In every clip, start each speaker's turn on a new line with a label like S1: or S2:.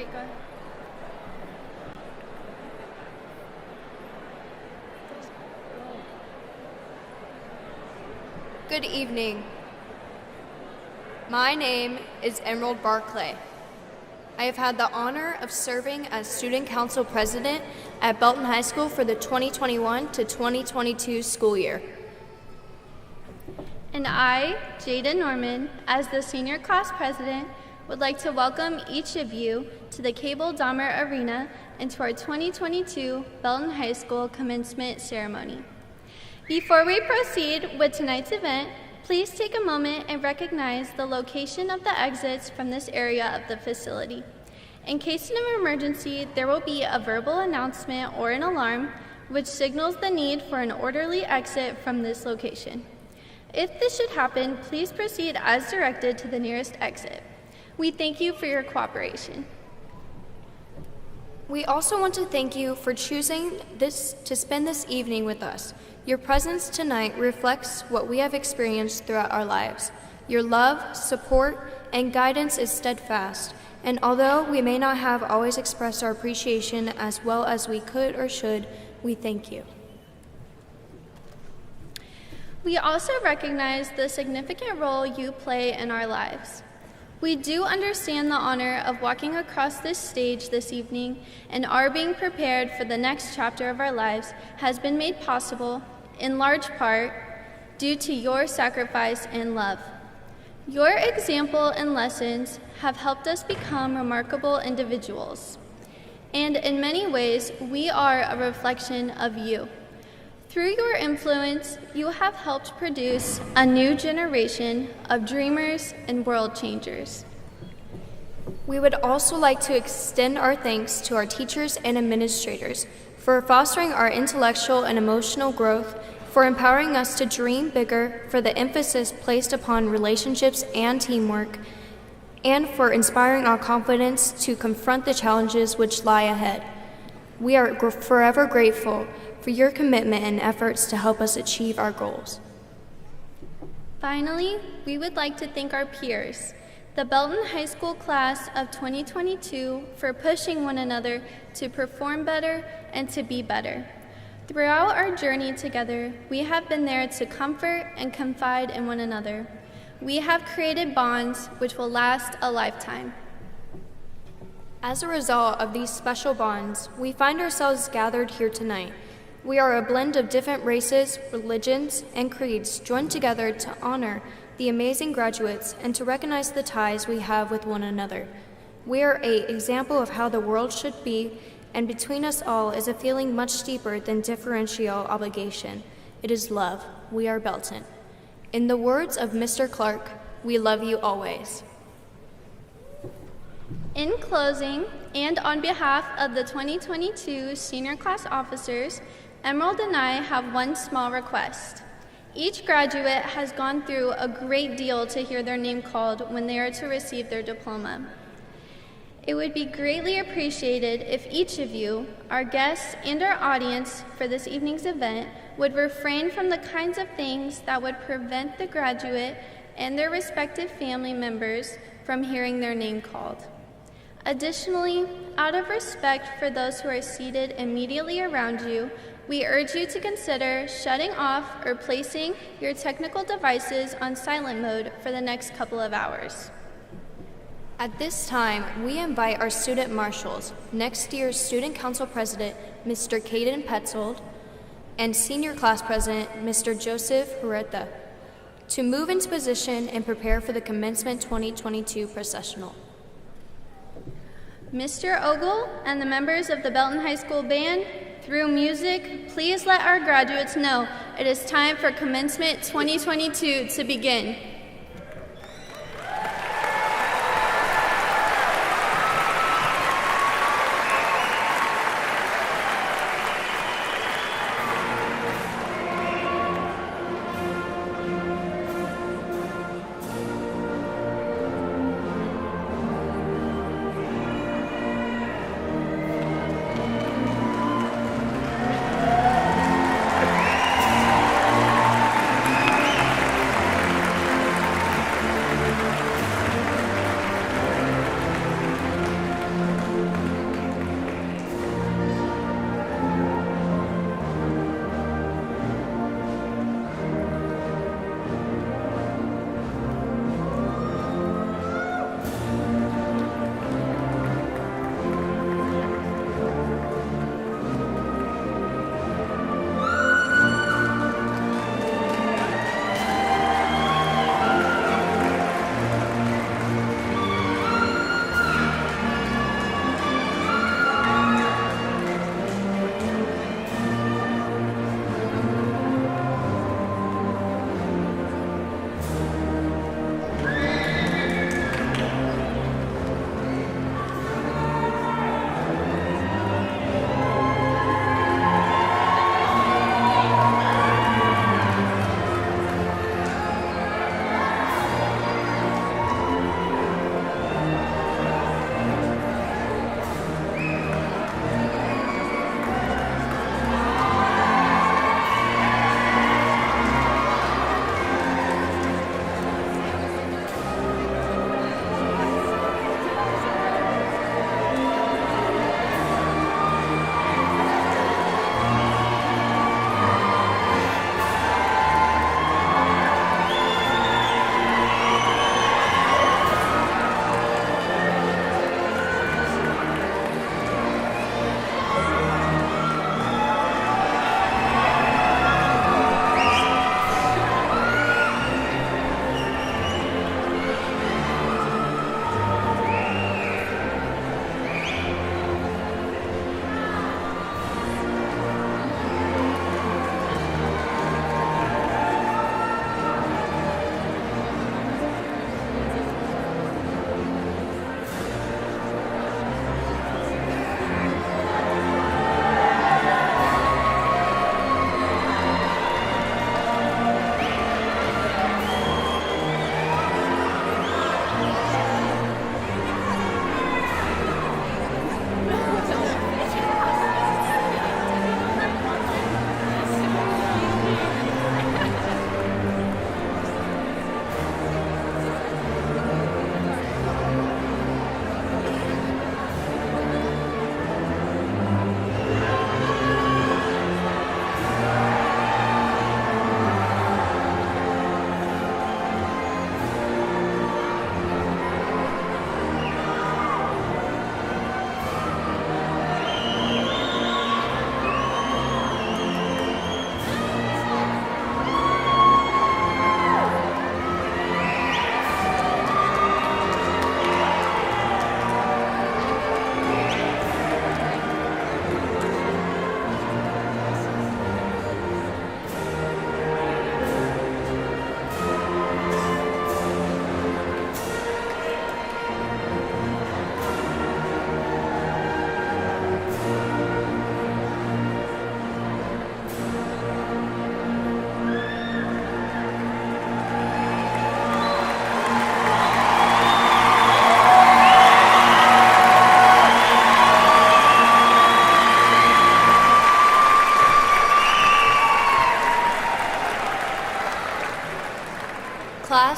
S1: right, go ahead.
S2: Good evening. My name is Emerald Barclay. I have had the honor of serving as Student Council President at Belton High School for the 2021 to 2022 school year.
S1: And I, Jada Norman, as the Senior Class President, would like to welcome each of you to the Cable Dahmer Arena and to our 2022 Belton High School Commencement Ceremony. Before we proceed with tonight's event, please take a moment and recognize the location of the exits from this area of the facility. In case of an emergency, there will be a verbal announcement or an alarm which signals the need for an orderly exit from this location. If this should happen, please proceed as directed to the nearest exit. We thank you for your cooperation.
S2: We also want to thank you for choosing to spend this evening with us. Your presence tonight reflects what we have experienced throughout our lives. Your love, support, and guidance is steadfast, and although we may not have always expressed our appreciation as well as we could or should, we thank you.
S1: We also recognize the significant role you play in our lives. We do understand the honor of walking across this stage this evening, and our being prepared for the next chapter of our lives has been made possible, in large part, due to your sacrifice and love. Your example and lessons have helped us become remarkable individuals, and in many ways, we are a reflection of you. Through your influence, you have helped produce a new generation of dreamers and world changers.
S2: We would also like to extend our thanks to our teachers and administrators for fostering our intellectual and emotional growth, for empowering us to dream bigger, for the emphasis placed upon relationships and teamwork, and for inspiring our confidence to confront the challenges which lie ahead. We are forever grateful for your commitment and efforts to help us achieve our goals.
S1: Finally, we would like to thank our peers, the Belton High School class of 2022, for pushing one another to perform better and to be better. Throughout our journey together, we have been there to comfort and confide in one another. We have created bonds which will last a lifetime.
S2: As a result of these special bonds, we find ourselves gathered here tonight. We are a blend of different races, religions, and creeds joined together to honor the amazing graduates and to recognize the ties we have with one another. We are an example of how the world should be, and between us all is a feeling much deeper than differential obligation. It is love. We are Belton. In the words of Mr. Clark, we love you always.
S1: In closing, and on behalf of the 2022 senior class officers, Emerald and I have one small request. Each graduate has gone through a great deal to hear their name called when they are to receive their diploma. It would be greatly appreciated if each of you, our guests and our audience for this evening's event, would refrain from the kinds of things that would prevent the graduate and their respective family members from hearing their name called. Additionally, out of respect for those who are seated immediately around you, we urge you to consider shutting off or placing your technical devices on silent mode for the next couple of hours.
S2: At this time, we invite our student marshals, next year's Student Council President, Mr. Caden Petzold, and Senior Class President, Mr. Joseph Huerta, to move into position and prepare for the Commencement 2022 Processional.
S1: Mr. Ogle and the members of the Belton High School Band, through music, please let our graduates know it is time for Commencement 2022 to begin.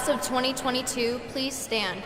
S2: Class of 2022, please stand.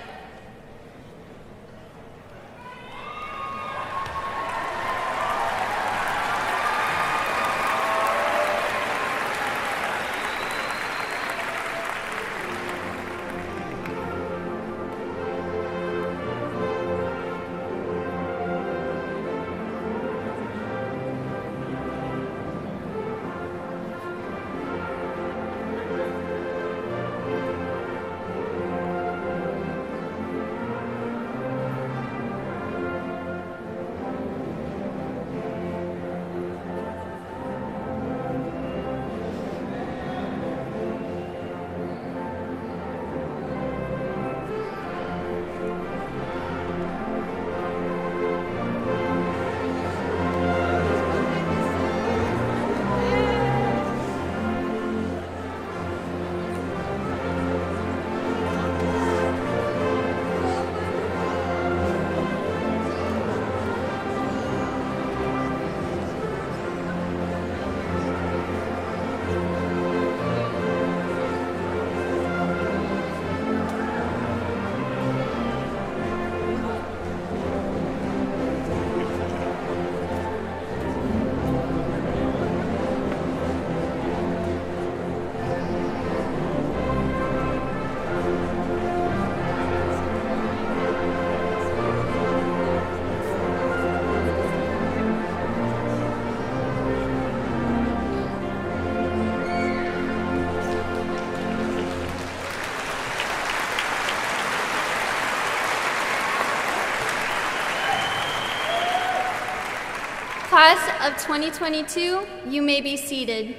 S1: Class of 2022, you may be seated.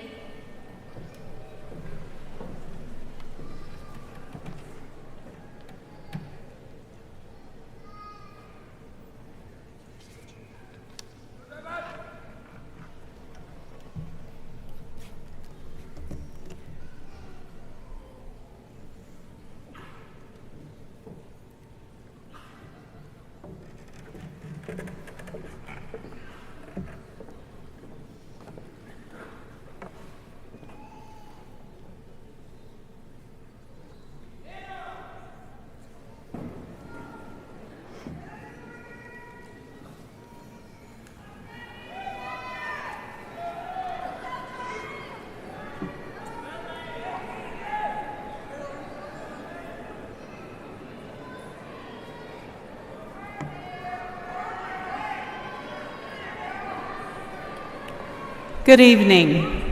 S3: Good evening.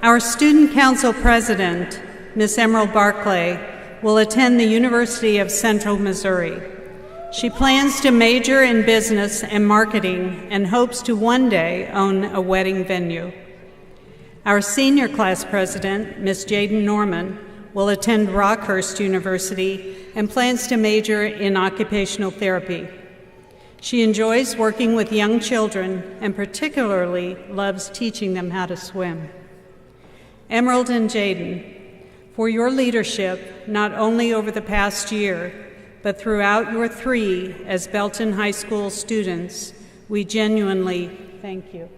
S3: Our Student Council President, Ms. Emerald Barclay, will attend the University of Central Missouri. She plans to major in business and marketing and hopes to one day own a wedding venue. Our senior class president, Ms. Jaden Norman, will attend Rockhurst University and plans to major in occupational therapy. She enjoys working with young children and particularly loves teaching them how to swim. Emerald and Jaden, for your leadership, not only over the past year, but throughout your 3 as Belton High School students, we genuinely thank you.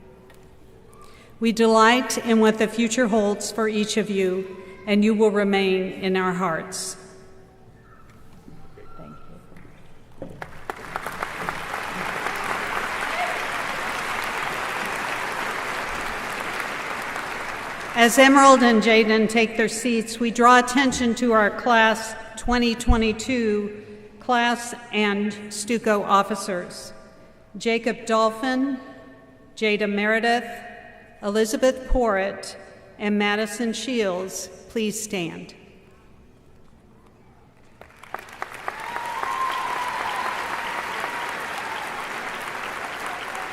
S3: We delight in what the future holds for each of you, and you will remain in our hearts. Thank you. As Emerald and Jaden take their seats, we draw attention to our Class 2022 class and Stuco officers. Jacob Dolphin, Jada Meredith, Elizabeth Porritt, and Madison Shields, please stand.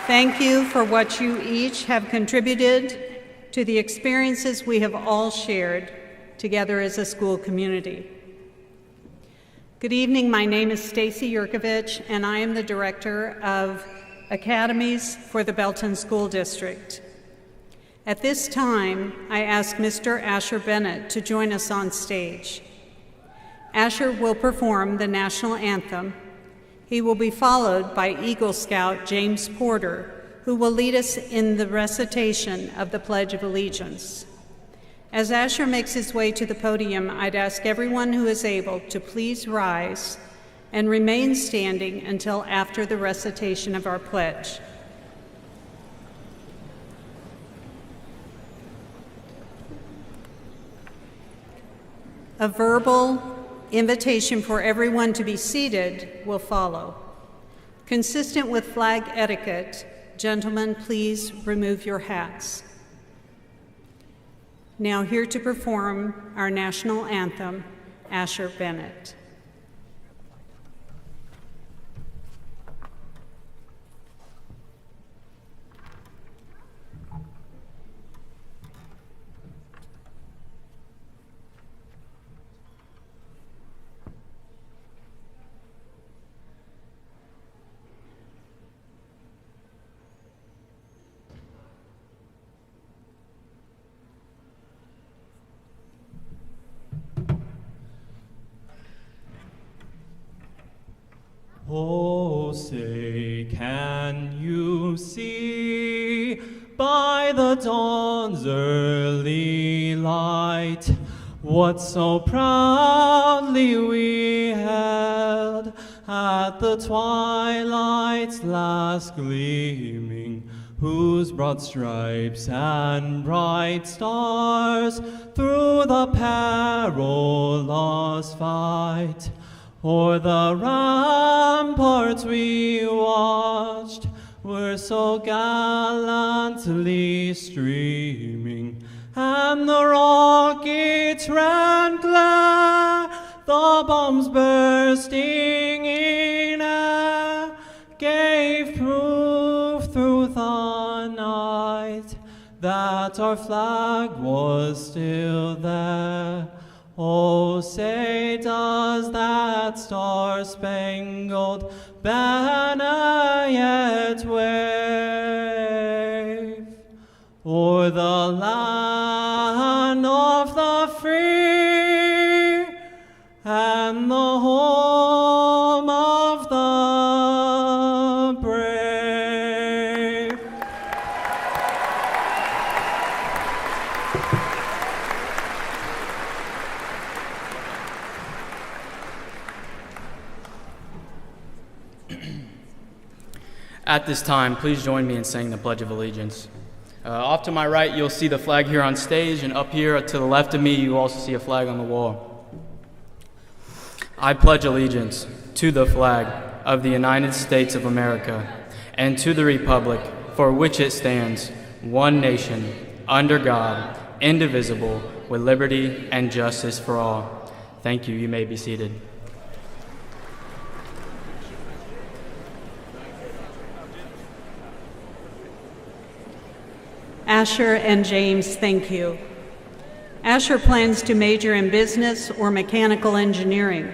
S3: Thank you for what you each have contributed to the experiences we have all shared together as a school community. Good evening, my name is Stacy Yurkovich, and I am the Director of Academies for the Belton School District. At this time, I ask Mr. Asher Bennett to join us on stage. Asher will perform the national anthem. He will be followed by Eagle Scout James Porter, who will lead us in the recitation of the Pledge of Allegiance. As Asher makes his way to the podium, I'd ask everyone who is able to please rise and remain standing until after the recitation of our pledge. A verbal invitation for everyone to be seated will follow. Consistent with flag etiquette, gentlemen, please remove your hats. Now here to perform our national anthem, Asher Bennett.
S4: Oh, say, can you see by the dawn's early light what so proudly we held at the twilight's last gleaming, whose broad stripes and bright stars through the perilous fight o'er the ramparts we watched were so gallantly streaming, and the rockets ran glare, the bombs bursting in air gave proof through the night that our flag was still there. Oh, say, does that star-spangled banner yet wave o'er the land of the free and the home of the brave?
S5: At this time, please join me in saying the Pledge of Allegiance. Off to my right, you'll see the flag here on stage, and up here to the left of me, you also see a flag on the wall. I pledge allegiance to the flag of the United States of America and to the republic for which it stands, one nation, under God, indivisible, with liberty and justice for all. Thank you. You may be seated.
S3: Asher and James, thank you. Asher plans to major in business or mechanical engineering.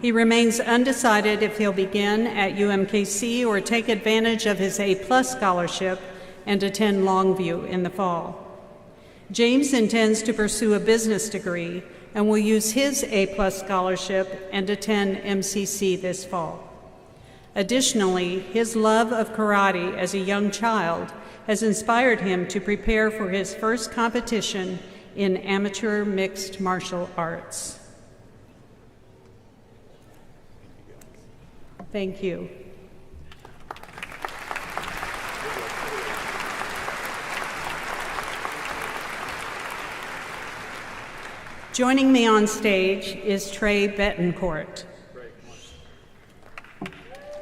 S3: He remains undecided if he'll begin at UMKC or take advantage of his A+ scholarship and attend Longview in the fall. James intends to pursue a business degree and will use his A+ scholarship and attend MCC this fall. Additionally, his love of karate as a young child has inspired him to prepare for his first competition in amateur mixed martial arts. Thank you. Joining me on stage is Trey Bettencourt.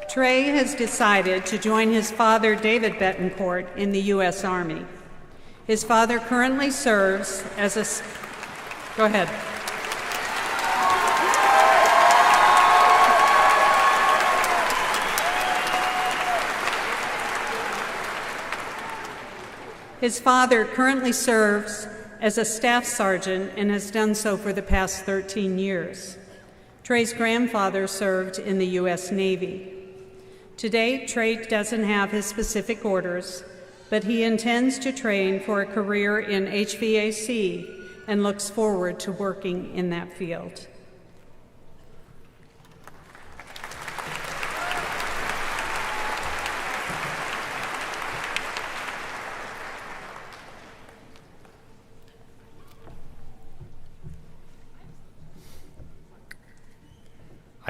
S3: Trey has decided to join his father, David Bettencourt, in the U.S. Army. His father currently serves as a... Go ahead. His father currently serves as a staff sergeant and has done so for the past 13 years. Trey's grandfather served in the U.S. Navy. Today, Trey doesn't have his specific orders, but he intends to train for a career in HVAC and looks forward to working in that field.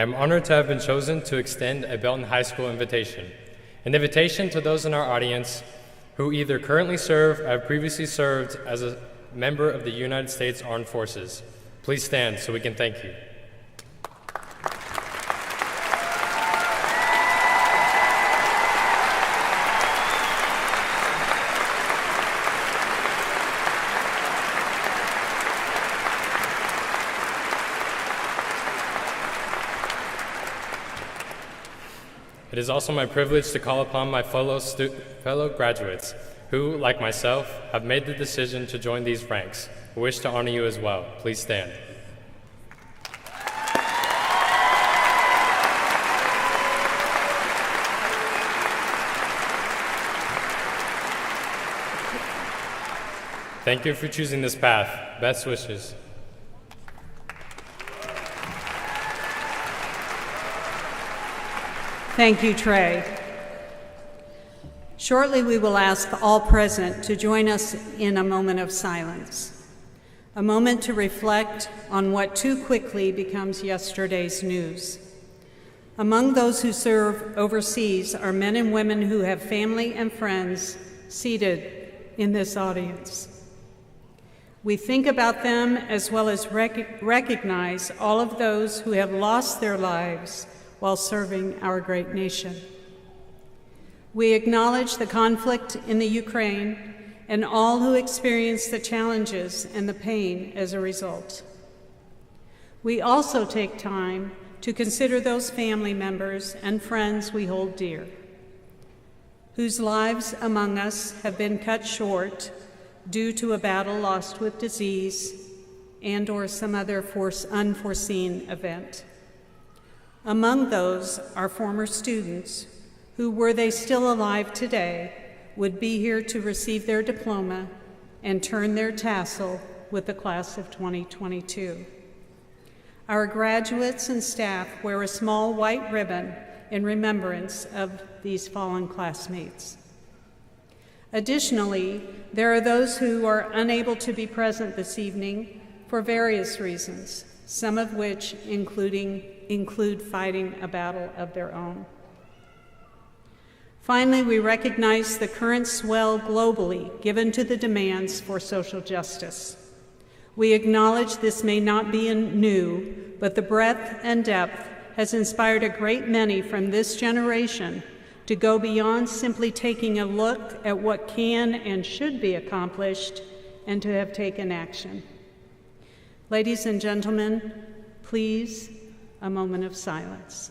S6: I am honored to have been chosen to extend a Belton High School invitation. An invitation to those in our audience who either currently serve or have previously served as a member of the United States Armed Forces. Please stand so we can thank you. It is also my privilege to call upon my fellow graduates who, like myself, have made the decision to join these ranks. I wish to honor you as well. Please stand. Thank you for choosing this path. Best wishes.
S3: Thank you, Trey. Shortly, we will ask all present to join us in a moment of silence, a moment to reflect on what too quickly becomes yesterday's news. Among those who serve overseas are men and women who have family and friends seated in this audience. We think about them as well as recognize all of those who have lost their lives while serving our great nation. We acknowledge the conflict in the Ukraine and all who experience the challenges and the pain as a result. We also take time to consider those family members and friends we hold dear, whose lives among us have been cut short due to a battle lost with disease and/or some other unforeseen event. Among those are former students who, were they still alive today, would be here to receive their diploma and turn their tassel with the class of 2022. Our graduates and staff wear a small white ribbon in remembrance of these fallen classmates. Additionally, there are those who are unable to be present this evening for various reasons, some of which include fighting a battle of their own. Finally, we recognize the current swell globally given to the demands for social justice. We acknowledge this may not be new, but the breadth and depth has inspired a great many from this generation to go beyond simply taking a look at what can and should be accomplished and to have taken action. Ladies and gentlemen, please, a moment of silence.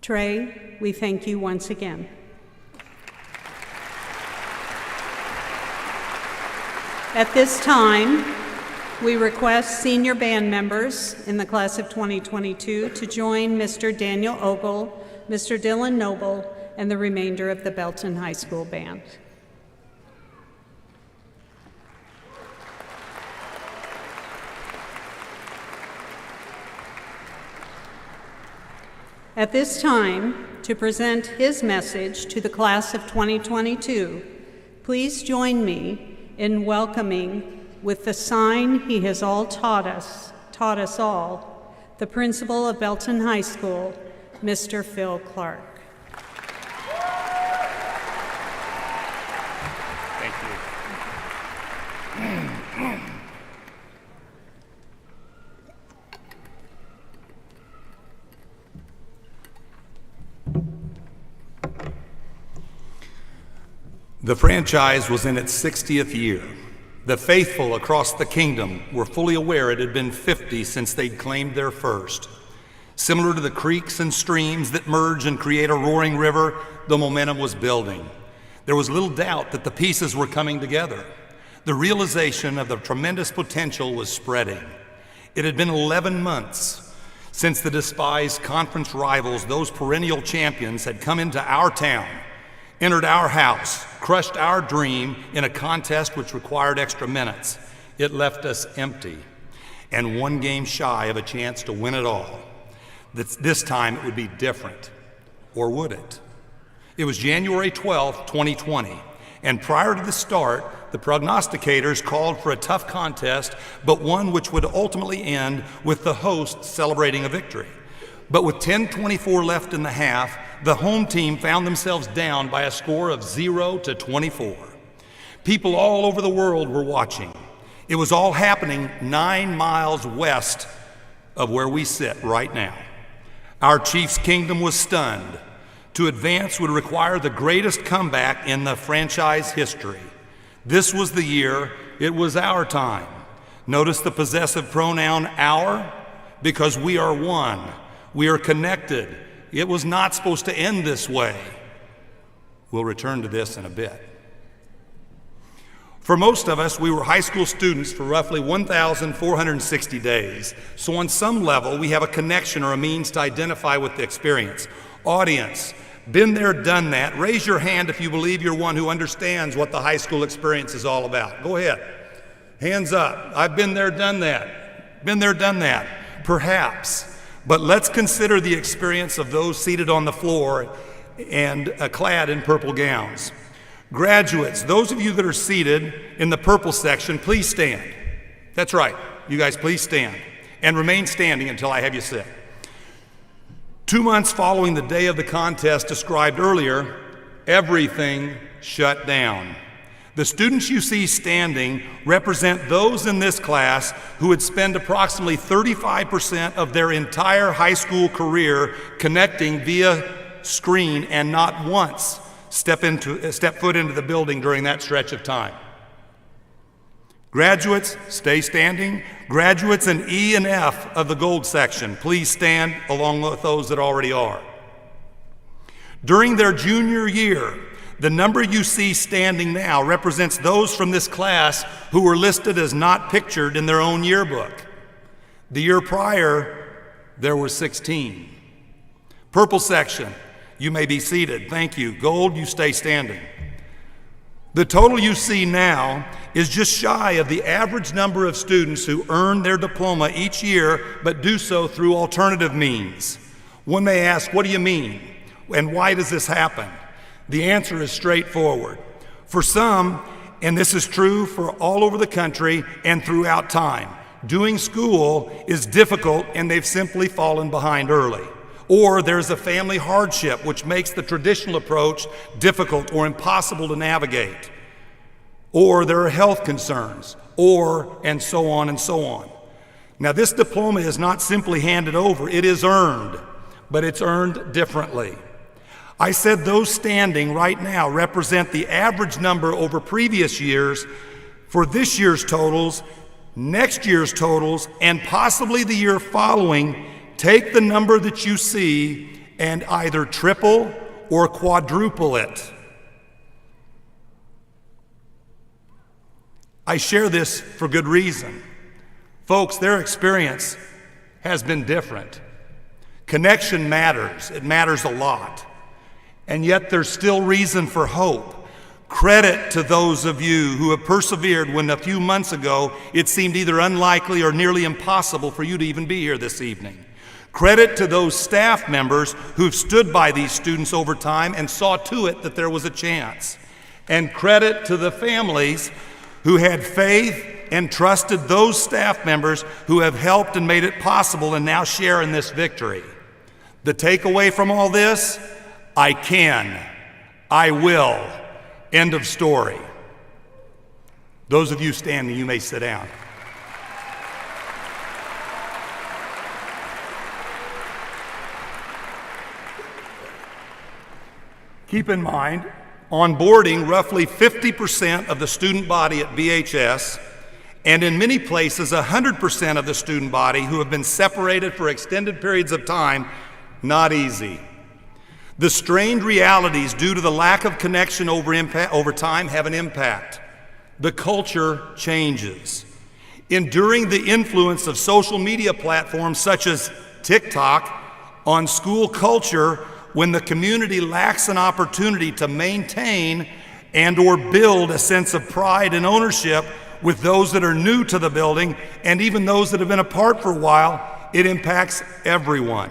S3: Trey, we thank you once again. At this time, we request senior band members in the class of 2022 to join Mr. Daniel Ogle, Mr. Dylan Noble, and the remainder of the Belton High School Band. At this time, to present his message to the class of 2022, please join me in welcoming, with the sign he has all taught us all, the principal of Belton High School, Mr. Phil Clark.
S7: Thank you. The franchise was in its 60th year. The faithful across the kingdom were fully aware it had been 50 since they'd claimed their first. Similar to the creeks and streams that merge and create a roaring river, the momentum was building. There was little doubt that the pieces were coming together. The realization of the tremendous potential was spreading. It had been 11 months since the despised conference rivals, those perennial champions, had come into our town, entered our house, crushed our dream in a contest which required extra minutes. It left us empty and one game shy of a chance to win it all. This time it would be different, or would it? It was January 12, 2020, and prior to the start, the prognosticators called for a tough contest, but one which would ultimately end with the hosts celebrating a victory. But with 10:24 left in the half, the home team found themselves down by a score of 0-24. People all over the world were watching. It was all happening 9 miles west of where we sit right now. Our Chiefs' kingdom was stunned. To advance would require the greatest comeback in the franchise history. This was the year, it was our time. Notice the possessive pronoun our, because we are one. We are connected. It was not supposed to end this way. We'll return to this in a bit. For most of us, we were high school students for roughly 1,460 days. So on some level, we have a connection or a means to identify with the experience. Audience, been there, done that. Raise your hand if you believe you're one who understands what the high school experience is all about. Go ahead. Hands up. I've been there, done that. Been there, done that. Perhaps. But let's consider the experience of those seated on the floor and clad in purple gowns. Graduates, those of you that are seated in the purple section, please stand. That's right. You guys, please stand. And remain standing until I have you sit. 2 months following the day of the contest described earlier, everything shut down. The students you see standing represent those in this class who would spend approximately 35% of their entire high school career connecting via screen and not once step foot into the building during that stretch of time. Graduates, stay standing. Graduates in E and F of the gold section, please stand along with those that already are. During their junior year, the number you see standing now represents those from this class who were listed as not pictured in their own yearbook. The year prior, there were 16. Purple section, you may be seated. Thank you. Gold, you stay standing. The total you see now is just shy of the average number of students who earn their diploma each year, but do so through alternative means. One may ask, what do you mean? And why does this happen? The answer is straightforward. For some, and this is true for all over the country and throughout time, doing school is difficult and they've simply fallen behind early. Or there's a family hardship which makes the traditional approach difficult or impossible to navigate. Or there are health concerns, and so on and so on. Now, this diploma is not simply handed over, it is earned, but it's earned differently. I said those standing right now represent the average number over previous years for this year's totals, next year's totals, and possibly the year following. Take the number that you see and either triple or quadruple it. I share this for good reason. Folks, their experience has been different. Connection matters. It matters a lot. And yet there's still reason for hope. Credit to those of you who have persevered when a few months ago it seemed either unlikely or nearly impossible for you to even be here this evening. Credit to those staff members who've stood by these students over time and saw to it that there was a chance. And credit to the families who had faith and trusted those staff members who have helped and made it possible and now share in this victory. The takeaway from all this, I can, I will, end of story. Those of you standing, you may sit down. Keep in mind, onboarding roughly 50% of the student body at BHS, and in many places 100% of the student body who have been separated for extended periods of time, not easy. The strained realities due to the lack of connection over time have an impact. The culture changes. Enduring the influence of social media platforms such as TikTok on school culture, when the community lacks an opportunity to maintain and or build a sense of pride and ownership with those that are new to the building and even those that have been apart for a while, it impacts everyone.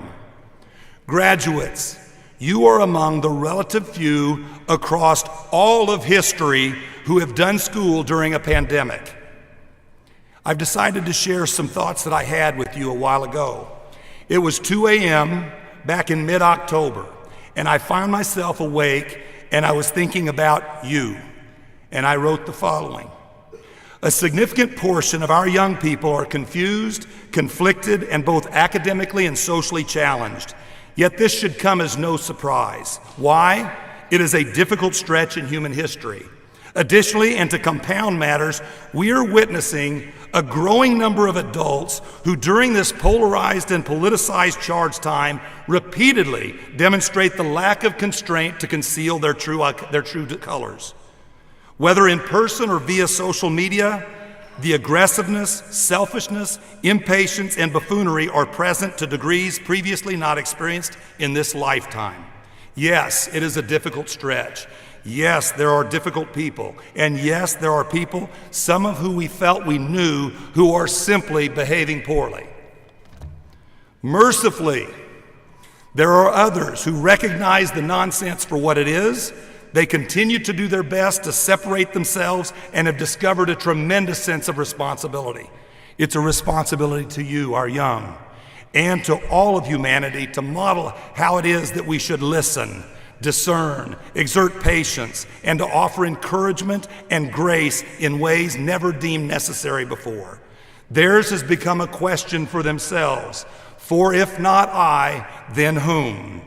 S7: Graduates, You are among the relative few across all of history who have done school during a pandemic. I've decided to share some thoughts that I had with you a while ago. It was 2 a.m. back in mid-October, and I found myself awake and I was thinking about you, and I wrote the following. A significant portion of our young people are confused, conflicted, and both academically and socially challenged. Yet this should come as no surprise. Why? It is a difficult stretch in human history. Additionally, and to compound matters, we are witnessing a growing number of adults who during this polarized and politicized charge time repeatedly demonstrate the lack of constraint to conceal their true colors. Whether in person or via social media, the aggressiveness, selfishness, impatience, and buffoonery are present to degrees previously not experienced in this lifetime. Yes, it is a difficult stretch. Yes, there are difficult people. And yes, there are people, some of who we felt we knew, who are simply behaving poorly. Mercifully, there are others who recognize the nonsense for what it is. They continue to do their best to separate themselves and have discovered a tremendous sense of responsibility. It's a responsibility to you, our young, and to all of humanity to model how it is that we should listen, discern, exert patience, and to offer encouragement and grace in ways never deemed necessary before. Theirs has become a question for themselves. For if not I, then whom?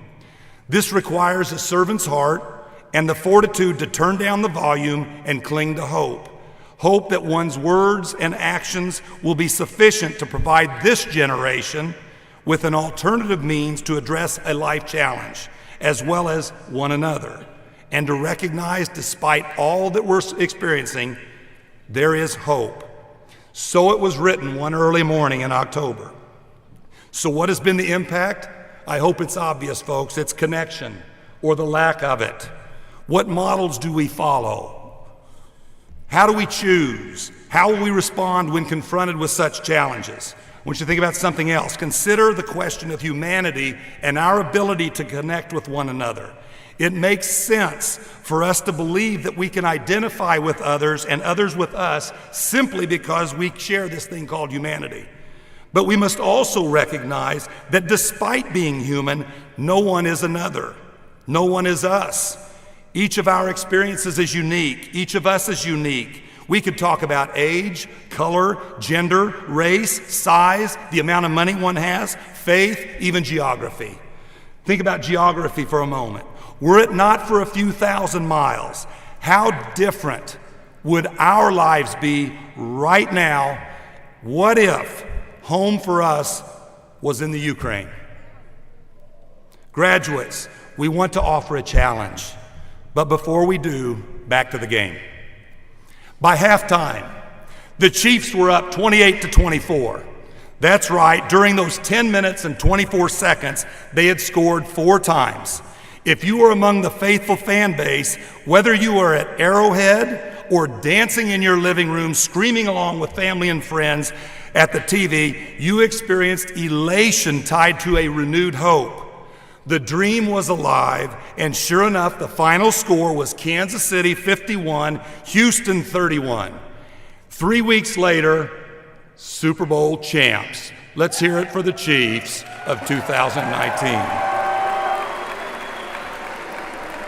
S7: This requires a servant's heart and the fortitude to turn down the volume and cling to hope. Hope that one's words and actions will be sufficient to provide this generation with an alternative means to address a life challenge, as well as one another, and to recognize despite all that we're experiencing, there is hope. So it was written one early morning in October. So what has been the impact? I hope it's obvious, folks. It's connection, or the lack of it. What models do we follow? How do we choose? How will we respond when confronted with such challenges? I want you to think about something else. Consider the question of humanity and our ability to connect with one another. It makes sense for us to believe that we can identify with others and others with us simply because we share this thing called humanity. But we must also recognize that despite being human, no one is another. No one is us. Each of our experiences is unique. Each of us is unique. We could talk about age, color, gender, race, size, the amount of money one has, faith, even geography. Think about geography for a moment. Were it not for a few thousand miles, how different would our lives be right now? What if home for us was in the Ukraine? Graduates, we want to offer a challenge. But before we do, back to the game. By halftime, the Chiefs were up 28-24. That's right, during those 10 minutes and 24 seconds, they had scored 4 times. If you are among the faithful fan base, whether you are at Arrowhead or dancing in your living room, screaming along with family and friends at the TV, you experienced elation tied to a renewed hope. The dream was alive, and sure enough, the final score was Kansas City 51, Houston 31. 3 weeks later, Super Bowl champs. Let's hear it for the Chiefs of 2019.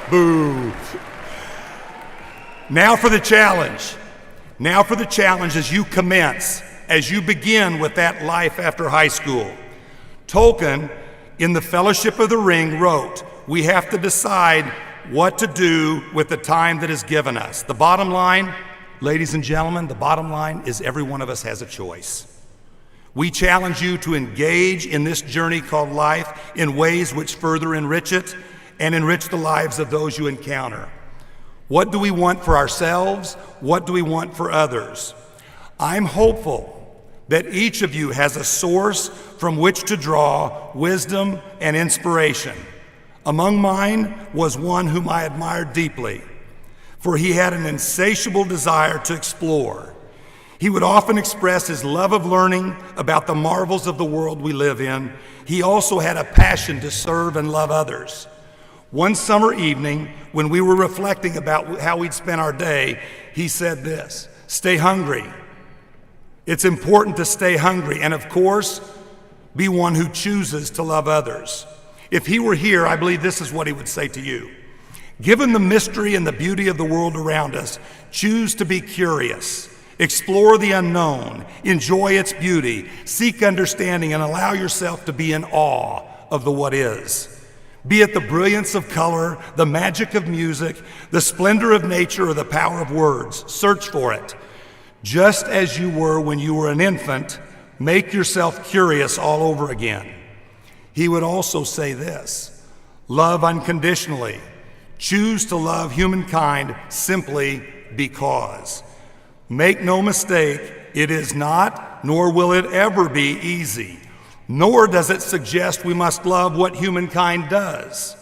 S7: Boo. Now for the challenge. Now for the challenge as you commence, as you begin with that life after high school. Tolkien, in The Fellowship of the Ring, wrote, we have to decide what to do with the time that is given us. The bottom line, ladies and gentlemen, the bottom line is every one of us has a choice. We challenge you to engage in this journey called life in ways which further enrich it and enrich the lives of those you encounter. What do we want for ourselves? What do we want for others? I'm hopeful that each of you has a source from which to draw wisdom and inspiration. Among mine was one whom I admired deeply, for he had an insatiable desire to explore. He would often express his love of learning about the marvels of the world we live in. He also had a passion to serve and love others. One summer evening, when we were reflecting about how we'd spent our day, he said this: stay hungry. It's important to stay hungry, and of course, be one who chooses to love others. If he were here, I believe this is what he would say to you. Given the mystery and the beauty of the world around us, choose to be curious. Explore the unknown, enjoy its beauty, seek understanding, and allow yourself to be in awe of the what is. Be it the brilliance of color, the magic of music, the splendor of nature, or the power of words, search for it. Just as you were when you were an infant, make yourself curious all over again. He would also say this: love unconditionally. Choose to love humankind simply because. Make no mistake, it is not, nor will it ever be easy, nor does it suggest we must love what humankind does.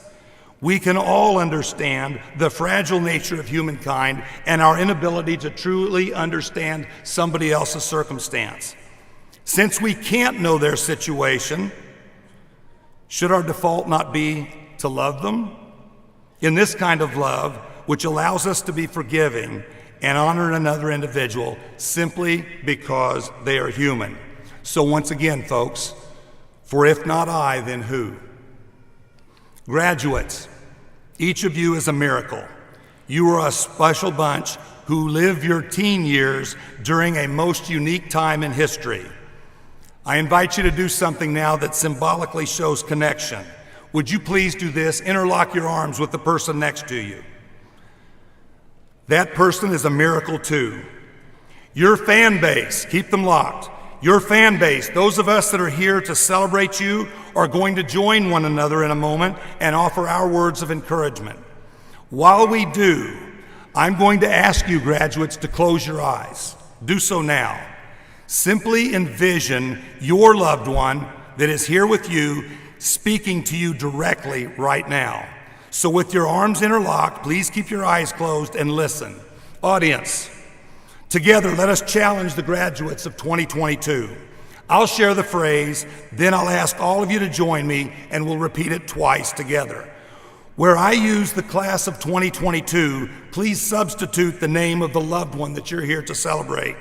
S7: We can all understand the fragile nature of humankind and our inability to truly understand somebody else's circumstance. Since we can't know their situation, should our default not be to love them? In this kind of love, which allows us to be forgiving and honor another individual simply because they are human. So once again, folks, for if not I, then who? Graduates, each of you is a miracle. You are a special bunch who live your teen years during a most unique time in history. I invite you to do something now that symbolically shows connection. Would you please do this? Interlock your arms with the person next to you. That person is a miracle too. Your fan base, keep them locked. Your fan base, those of us that are here to celebrate you, are going to join one another in a moment and offer our words of encouragement. While we do, I'm going to ask you, graduates, to close your eyes. Do so now. Simply envision your loved one that is here with you, speaking to you directly right now. So with your arms interlocked, please keep your eyes closed and listen. Audience, together let us challenge the graduates of 2022. I'll share the phrase, then I'll ask all of you to join me and we'll repeat it twice together. Where I use the class of 2022, please substitute the name of the loved one that you're here to celebrate.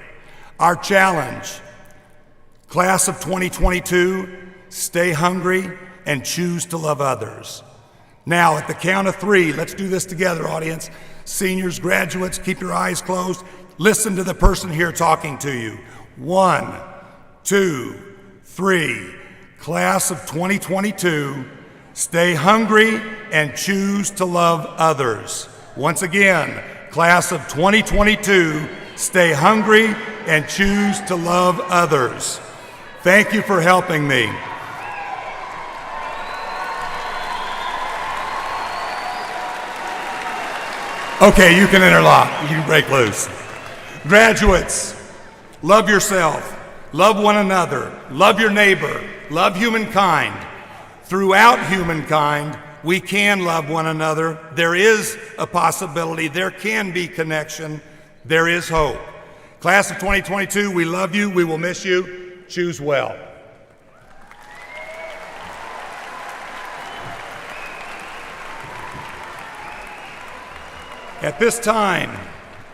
S7: Our challenge, class of 2022, stay hungry and choose to love others. Now, at the count of 3, let's do this together, audience. Seniors, graduates, keep your eyes closed. Listen to the person here talking to you. 1, 2, 3. Class of 2022, stay hungry and choose to love others. Once again, class of 2022, stay hungry and choose to love others. Thank you for helping me. Okay, you can interlock. You can break loose. Graduates, love yourself, love one another, love your neighbor, love humankind. Throughout humankind, we can love one another. There is a possibility. There can be connection. There is hope. Class of 2022, we love you. We will miss you. Choose well. At this time,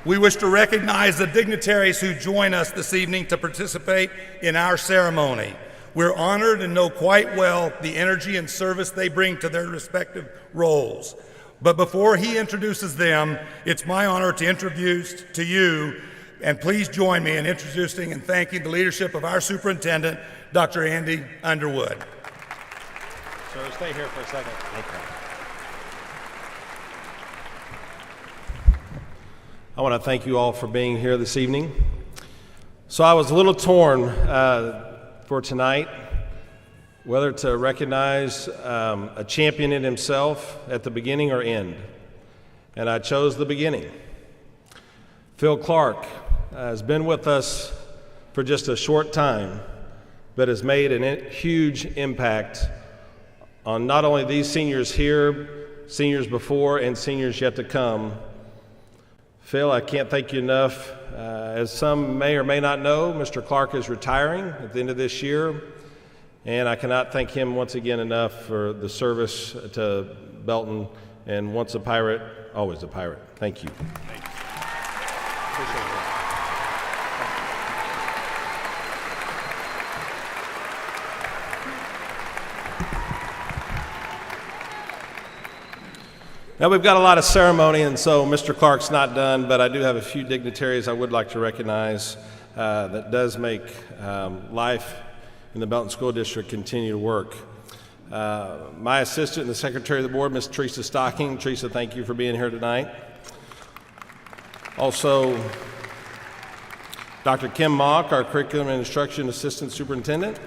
S7: we wish to recognize the dignitaries who join us this evening to participate in our ceremony. We're honored and know quite well the energy and service they bring to their respective roles. But before he introduces them, it's my honor to introduce to you, and please join me in introducing and thanking the leadership of our superintendent, Dr. Andy Underwood.
S8: Sir, stay here for a second. Okay. I want to thank you all for being here this evening. So I was a little torn for tonight, whether to recognize a champion in himself at the beginning or end. And I chose the beginning. Phil Clark has been with us for just a short time, but has made a huge impact on not only these seniors here, seniors before, and seniors yet to come. Phil, I can't thank you enough. As some may or may not know, Mr. Clark is retiring at the end of this year, and I cannot thank him once again enough for the service to Belton, and once a pirate, always a pirate. Thank you. Now we've got a lot of ceremony, and so Mr. Clark's not done, but I do have a few dignitaries I would like to recognize that does make life in the Belton School District continue to work. My assistant and the secretary of the board, Ms. Teresa Stocking. Teresa, thank you for being here tonight. Also, Dr. Kim Mock, our curriculum and instruction assistant superintendent.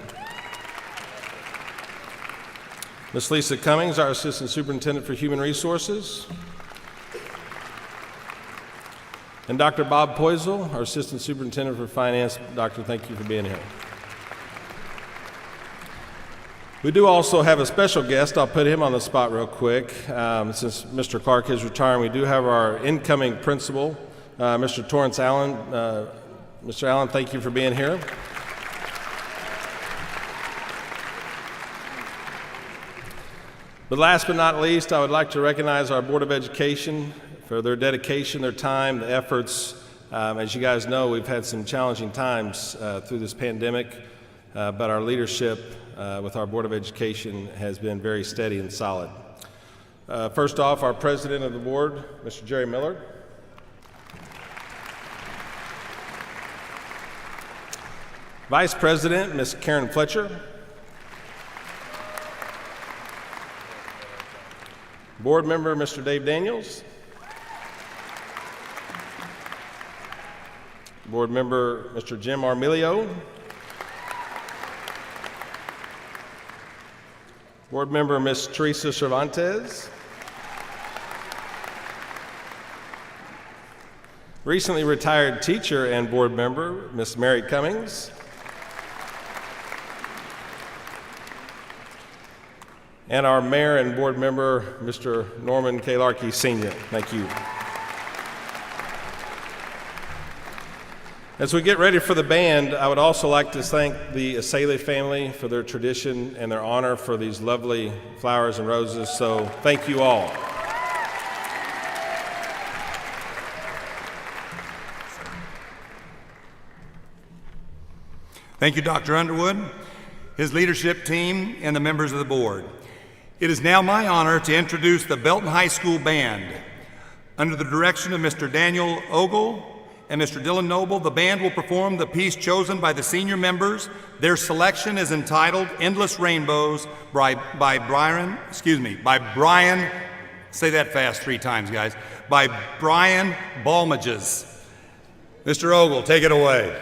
S8: Ms. Lisa Cummings, our Assistant Superintendent for Human Resources. And Dr. Bob Poisel, our Assistant Superintendent for Finance. Doctor, thank you for being here. We do also have a special guest. I'll put him on the spot real quick. Since Mr. Clark is retiring, we do have our incoming principal, Mr. Torrance Allen. Mr. Allen, thank you for being here. But last but not least, I would like to recognize our Board of Education for their dedication, their time, the efforts. As you guys know, we've had some challenging times through this pandemic, but our leadership with our Board of Education has been very steady and solid. First off, our President of the Board, Mr. Jerry Miller. Vice President, Ms. Karen Fletcher. Board Member, Mr. Dave Daniels. Board Member, Mr. Jim Armilio. Board Member, Ms. Teresa Cervantes. Recently retired teacher and board member, Ms. Mary Cummings. And our mayor and board member, Mr. Norman K. Larkey, Sr. Thank you. As we get ready for the band, I would also like to thank the Asale family for their tradition and their honor for these lovely flowers and roses, so thank you all.
S7: Thank you, Dr. Underwood, his leadership team, and the members of the board. It is now my honor to introduce the Belton High School Band. Under the direction of Mr. Daniel Ogle and Mr. Dylan Noble, the band will perform the piece chosen by the senior members. Their selection is entitled Endless Rainbows by Brian, say that fast 3 times, guys, by Brian Balmages. Mr. Ogle, take it away.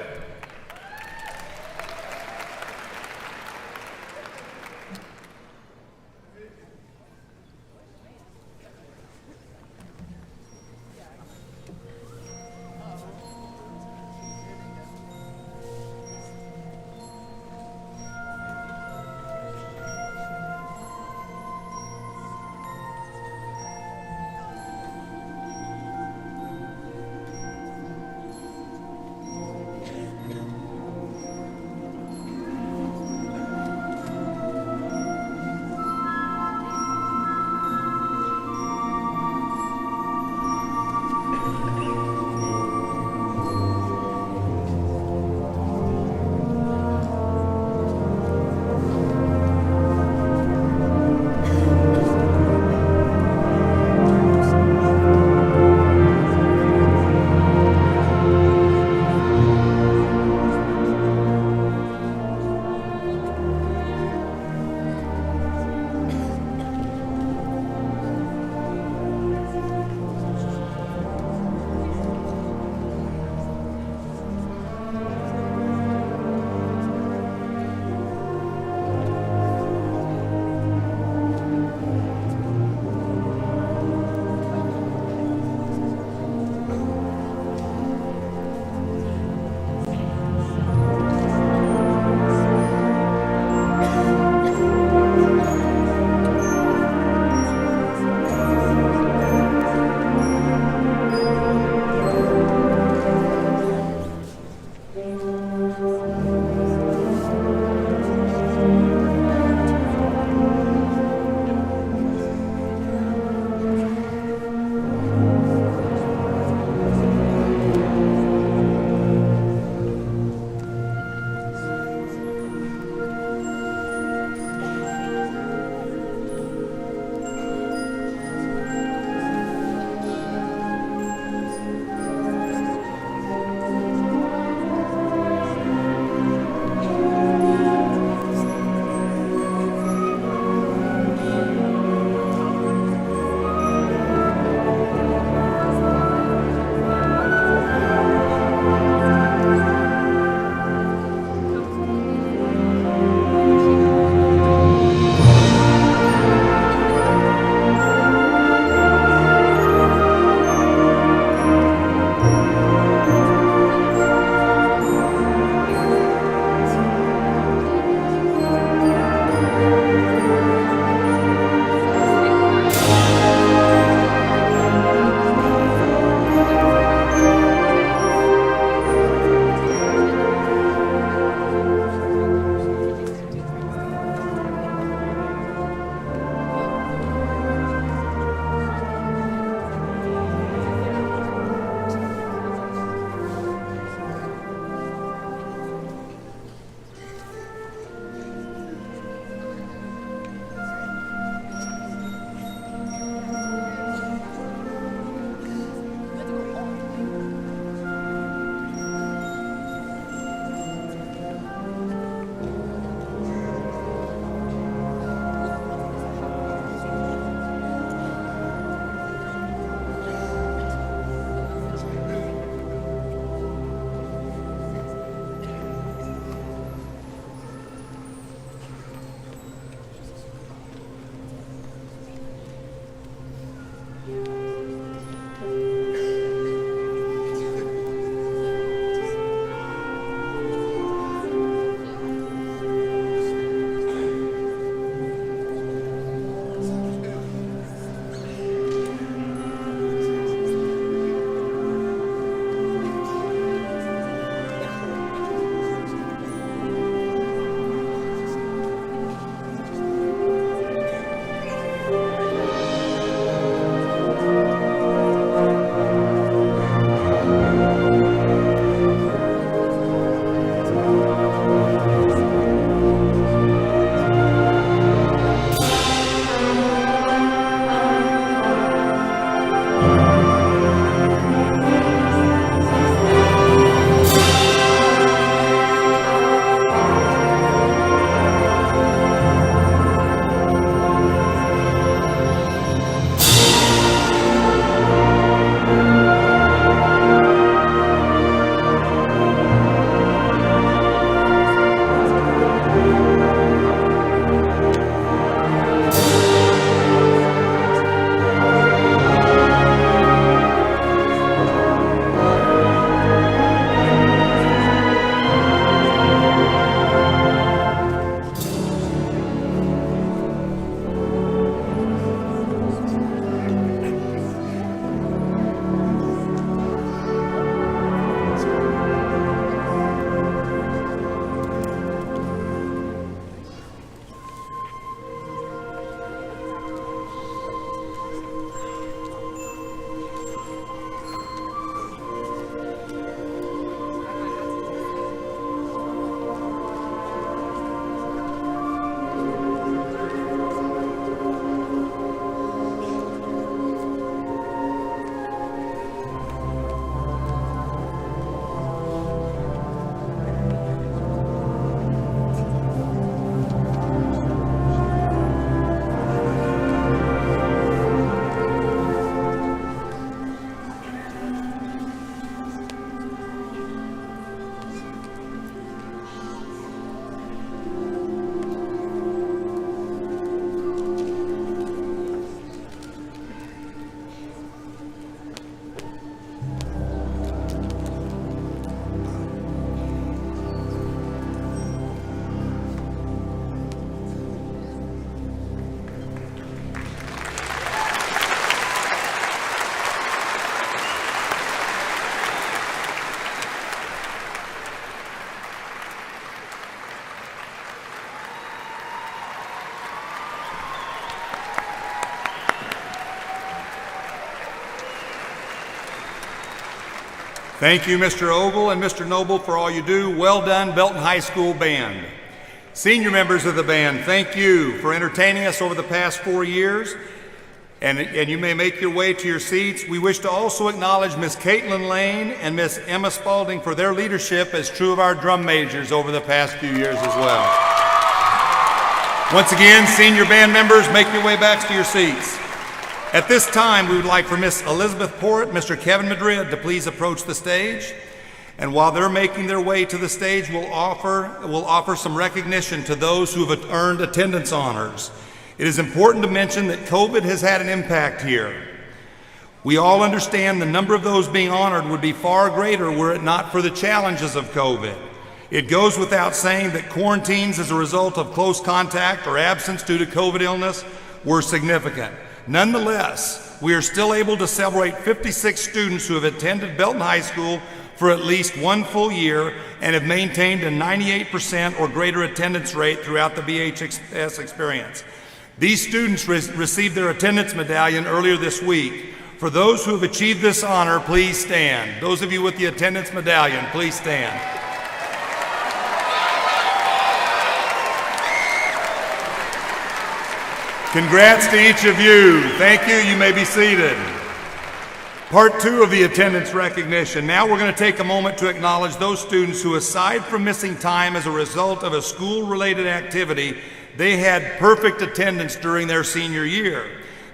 S7: Thank you, Mr. Ogle and Mr. Noble, for all you do. Well done, Belton High School Band. Senior members of the band, thank you for entertaining us over the past 4 years. And you may make your way to your seats. We wish to also acknowledge Miss Caitlin Lane and Miss Emma Spalding for their leadership as two of our drum majors over the past few years as well. Once again, senior band members, make your way back to your seats. At this time, we would like for Miss Elizabeth Porritt, Mr. Kevin Madrid to please approach the stage. And while they're making their way to the stage, we'll offer some recognition to those who have earned attendance honors. It is important to mention that COVID has had an impact here. We all understand the number of those being honored would be far greater were it not for the challenges of COVID. It goes without saying that quarantines as a result of close contact or absence due to COVID illness were significant. Nonetheless, we are still able to celebrate 56 students who have attended Belton High School for at least 1 full year and have maintained a 98% or greater attendance rate throughout the BHS experience. These students received their attendance medallion earlier this week. For those who have achieved this honor, please stand. Those of you with the attendance medallion, please stand. Congrats to each of you. Thank you. You may be seated. Part 2 of the attendance recognition. Now we're going to take a moment to acknowledge those students who, aside from missing time as a result of a school-related activity, they had perfect attendance during their senior year.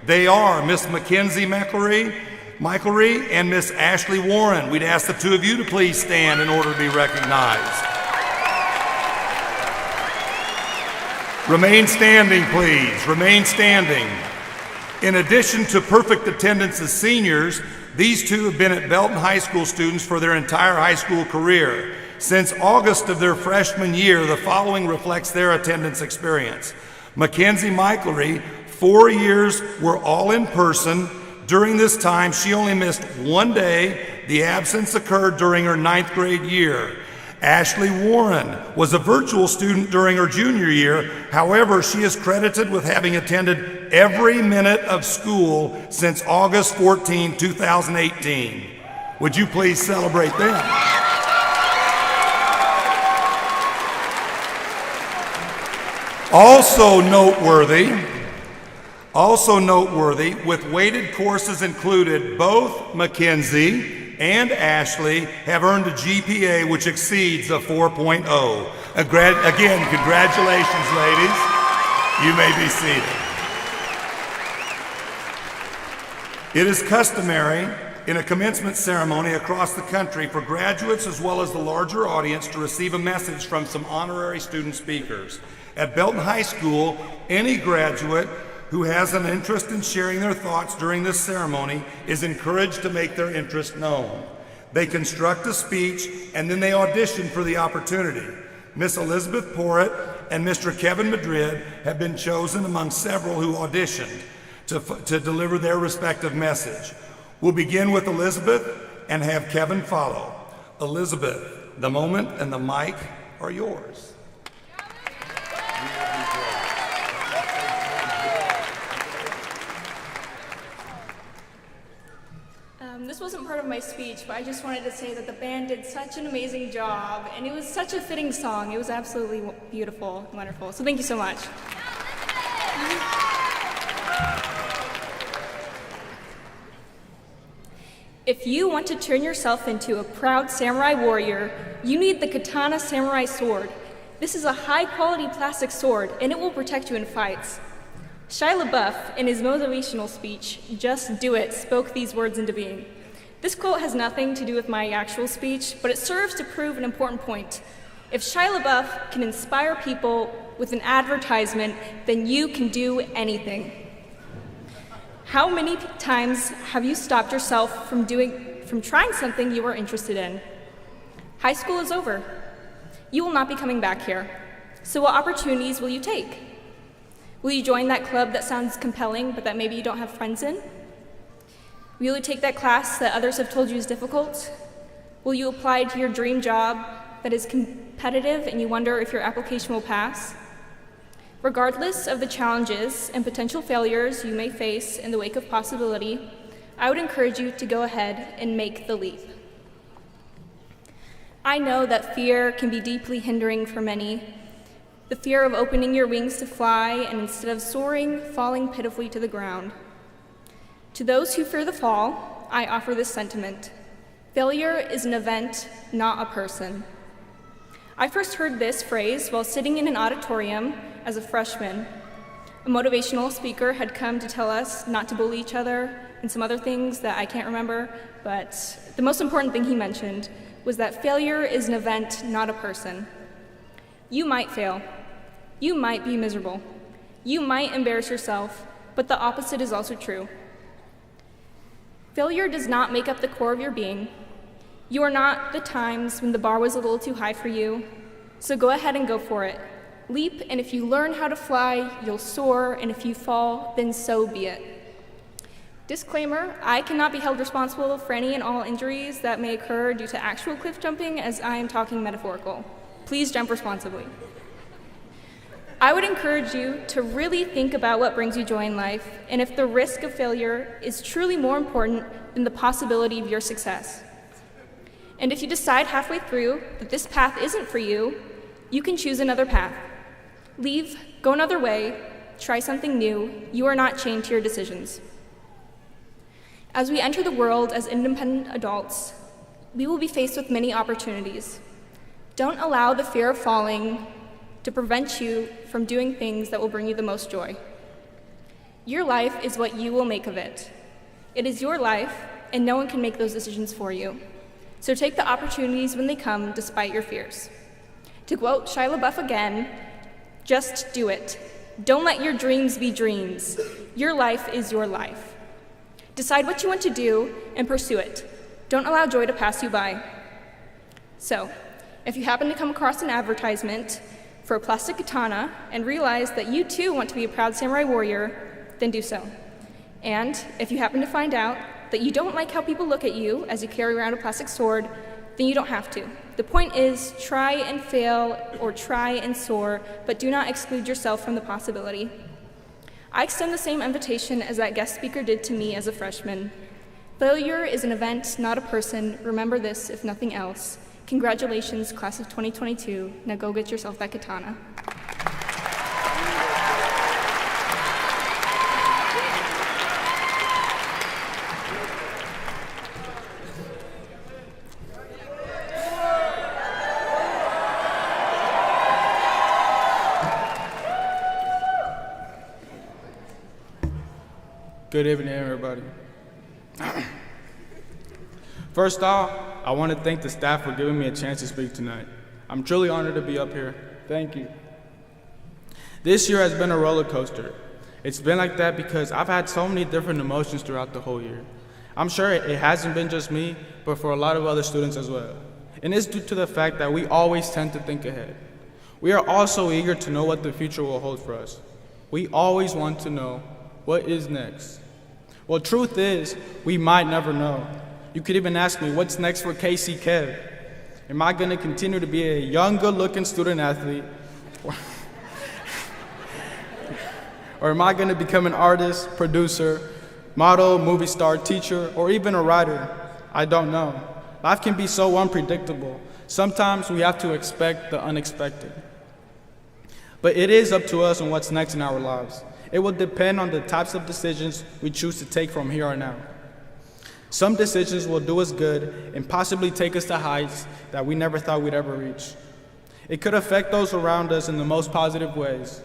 S7: They are Miss Mackenzie Michaelry and Miss Ashley Warren. We'd ask the two of you to please stand in order to be recognized. Remain standing, please. Remain standing. In addition to perfect attendance as seniors, these two have been at Belton High School students for their entire high school career. Since August of their freshman year, the following reflects their attendance experience. Mackenzie Michaelry, 4 years were all in person. During this time, she only missed 1 day. The absence occurred during her 9th grade year. Ashley Warren was a virtual student during her junior year. However, she is credited with having attended every minute of school since August 14, 2018. Would you please celebrate them? Also noteworthy, with weighted courses included, both Mackenzie and Ashley have earned a GPA which exceeds a 4.0. Again, congratulations, ladies. You may be seated. It is customary in a commencement ceremony across the country for graduates as well as the larger audience to receive a message from some honorary student speakers. At Belton High School, any graduate who has an interest in sharing their thoughts during this ceremony is encouraged to make their interest known. They construct a speech and then they audition for the opportunity. Miss Elizabeth Porritt and Mr. Kevin Madrid have been chosen among several who auditioned to deliver their respective message. We'll begin with Elizabeth and have Kevin follow. Elizabeth, the moment and the mic are yours.
S9: This wasn't part of my speech, but I just wanted to say that the band did such an amazing job, and it was such a fitting song. It was absolutely beautiful and wonderful. So thank you so much. If you want to turn yourself into a proud samurai warrior, you need the Katana Samurai Sword. This is a high-quality plastic sword, and it will protect you in fights. Shia LaBeouf, in his motivational speech, "Just Do It," spoke these words into being. This quote has nothing to do with my actual speech, but it serves to prove an important point. If Shia LaBeouf can inspire people with an advertisement, then you can do anything. How many times have you stopped yourself from trying something you were interested in? High school is over. You will not be coming back here. So what opportunities will you take? Will you join that club that sounds compelling but that maybe you don't have friends in? Will you take that class that others have told you is difficult? Will you apply to your dream job that is competitive and you wonder if your application will pass? Regardless of the challenges and potential failures you may face in the wake of possibility, I would encourage you to go ahead and make the leap. I know that fear can be deeply hindering for many. The fear of opening your wings to fly and instead of soaring, falling pitifully to the ground. To those who fear the fall, I offer this sentiment. Failure is an event, not a person. I first heard this phrase while sitting in an auditorium as a freshman. A motivational speaker had come to tell us not to bully each other and some other things that I can't remember, but the most important thing he mentioned was that failure is an event, not a person. You might fail. You might be miserable. You might embarrass yourself, but the opposite is also true. Failure does not make up the core of your being. You are not the times when the bar was a little too high for you, so go ahead and go for it. Leap, and if you learn how to fly, you'll soar, and if you fall, then so be it. Disclaimer, I cannot be held responsible for any and all injuries that may occur due to actual cliff jumping, as I am talking metaphorical. Please jump responsibly. I would encourage you to really think about what brings you joy in life, and if the risk of failure is truly more important than the possibility of your success. And if you decide halfway through that this path isn't for you, you can choose another path. Leave, go another way, try something new. You are not chained to your decisions. As we enter the world as independent adults, we will be faced with many opportunities. Don't allow the fear of falling to prevent you from doing things that will bring you the most joy. Your life is what you will make of it. It is your life, and no one can make those decisions for you. So take the opportunities when they come, despite your fears. To quote Shia LaBeouf again, just do it. Don't let your dreams be dreams. Your life is your life. Decide what you want to do and pursue it. Don't allow joy to pass you by. So, if you happen to come across an advertisement for a plastic katana and realize that you too want to be a proud samurai warrior, then do so. And if you happen to find out that you don't like how people look at you as you carry around a plastic sword, then you don't have to. The point is, try and fail or try and soar, but do not exclude yourself from the possibility. I extend the same invitation as that guest speaker did to me as a freshman. Failure is an event, not a person. Remember this, if nothing else. Congratulations, class of 2022. Now go get yourself that katana.
S10: Good evening, everybody. First off, I want to thank the staff for giving me a chance to speak tonight. I'm truly honored to be up here. Thank you. This year has been a roller coaster. It's been like that because I've had so many different emotions throughout the whole year. I'm sure it hasn't been just me, but for a lot of other students as well. And it's due to the fact that we always tend to think ahead. We are also eager to know what the future will hold for us. We always want to know what is next. Well, truth is, we might never know. You could even ask me, what's next for KC Kev? Am I going to continue to be a young, good-looking student athlete? Or am I going to become an artist, producer, model, movie star, teacher, or even a writer? I don't know. Life can be so unpredictable. Sometimes we have to expect the unexpected. But it is up to us on what's next in our lives. It will depend on the types of decisions we choose to take from here on out. Some decisions will do us good and possibly take us to heights that we never thought we'd ever reach. It could affect those around us in the most positive ways.